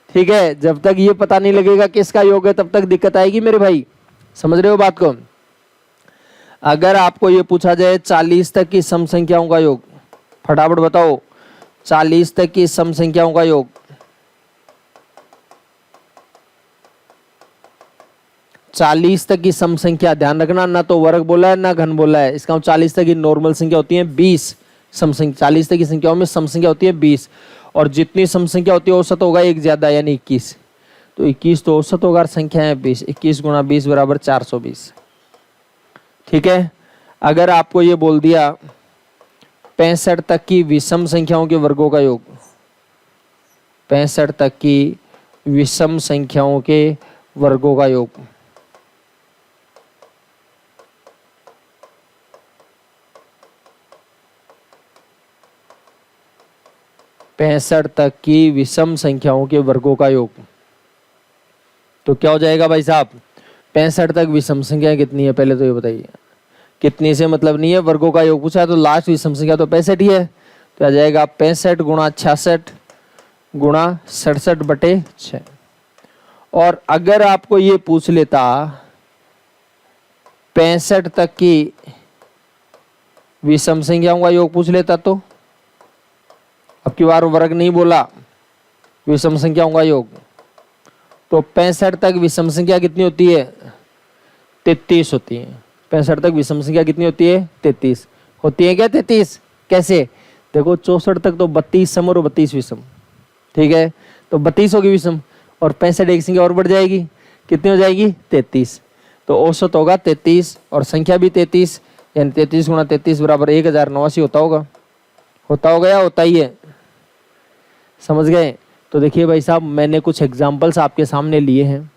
ठीक है? जब तक ये पता नहीं लगेगा किसका योग है तब तक दिक्कत आएगी मेरे भाई। समझ रहे हो बात को? अगर आपको ये पूछा जाए 40 तक की सम संख्याओं का योग, फटाफट बताओ 40 तक की सम संख्याओं का योग, 40 तक की सम संख्या, ध्यान रखना, ना तो वर्ग बोला है ना घन बोला है। इसका 40 तक की नॉर्मल संख्या होती है 20 सम संख्या, 40 तक की संख्याओं में सम संख्या होती है 20, और जितनी सम संख्या होती है औसत होगा एक ज्यादा यानी 21। तो 21 तो औसत होगा, संख्या है 20, 21 गुणा 20 बराबर 420, ठीक है? अगर आपको ये बोल दिया 65 तक की विषम संख्याओं के वर्गों का योग, 65 तक की विषम संख्याओं के वर्गों का योग, पैंसठ तक की विषम संख्याओं के वर्गों का योग, तो क्या हो जाएगा भाई साहब? 65 तक विषम संख्या कितनी है पहले तो ये बताइए। कितनी से मतलब नहीं है, वर्गों का योग पूछा है तो लास्ट विषम संख्या तो 65 ही है, तो आ जाएगा 65 गुणा 66 गुणा 67/6। और अगर आपको ये पूछ लेता 65 तक की विषम संख्याओं का योग पूछ लेता, तो अब की बार वर्ग नहीं बोला, विषम संख्याओं का योग, तो 65 तक विषम संख्या कितनी होती है? 33 होती है। 65 तक विषम संख्या कितनी होती है? 33 होती है क्या? 33 कैसे? देखो 64 तक तो 32 सम और 32 विषम, ठीक है, तो 32 होगी विषम, और 65 एक संख्या और बढ़ जाएगी, कितनी हो जाएगी? 33। तो औसत होगा 33 और संख्या भी 33, यानी 33 गुणा 33 बराबर 1089 होता होगा या होता ही है? समझ गए? तो देखिए भाई साहब, मैंने कुछ एग्जाम्पल्स आपके सामने लिए हैं।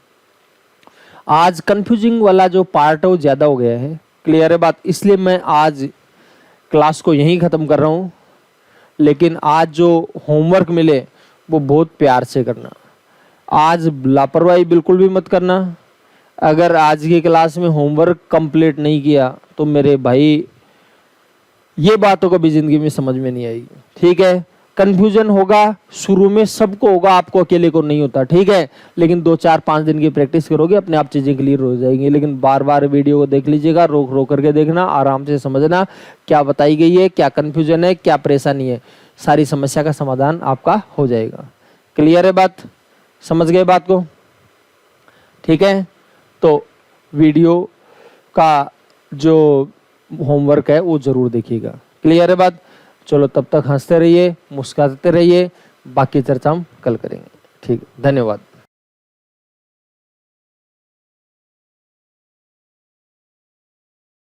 आज कंफ्यूजिंग वाला जो पार्ट है वो ज़्यादा हो गया है, क्लियर है बात, इसलिए मैं आज क्लास को यहीं ख़त्म कर रहा हूँ। लेकिन आज जो होमवर्क मिले वो बहुत प्यार से करना, आज लापरवाही बिल्कुल भी मत करना। अगर आज की क्लास में होमवर्क कंप्लीट नहीं किया तो मेरे भाई ये बातों को भी ज़िंदगी में समझ में नहीं आएगी, ठीक है। कंफ्यूजन होगा शुरू में, सबको होगा, आपको अकेले को नहीं होता, ठीक है, लेकिन 2-4-5 दिन की प्रैक्टिस करोगे अपने आप चीज़ें क्लियर हो जाएंगी। लेकिन बार बार वीडियो को देख लीजिएगा, रोक रोक करके देखना, आराम से समझना क्या बताई गई है, क्या कंफ्यूजन है, क्या परेशानी है, सारी समस्या का समाधान आपका हो जाएगा। क्लियर है बात? समझ गए बात को? ठीक है, तो वीडियो का जो होमवर्क है वो ज़रूर देखिएगा। क्लियर है बात? चलो तब तक हंसते रहिए, मुस्कुराते रहिए, बाकी चर्चा हम कल करेंगे। ठीक, धन्यवाद।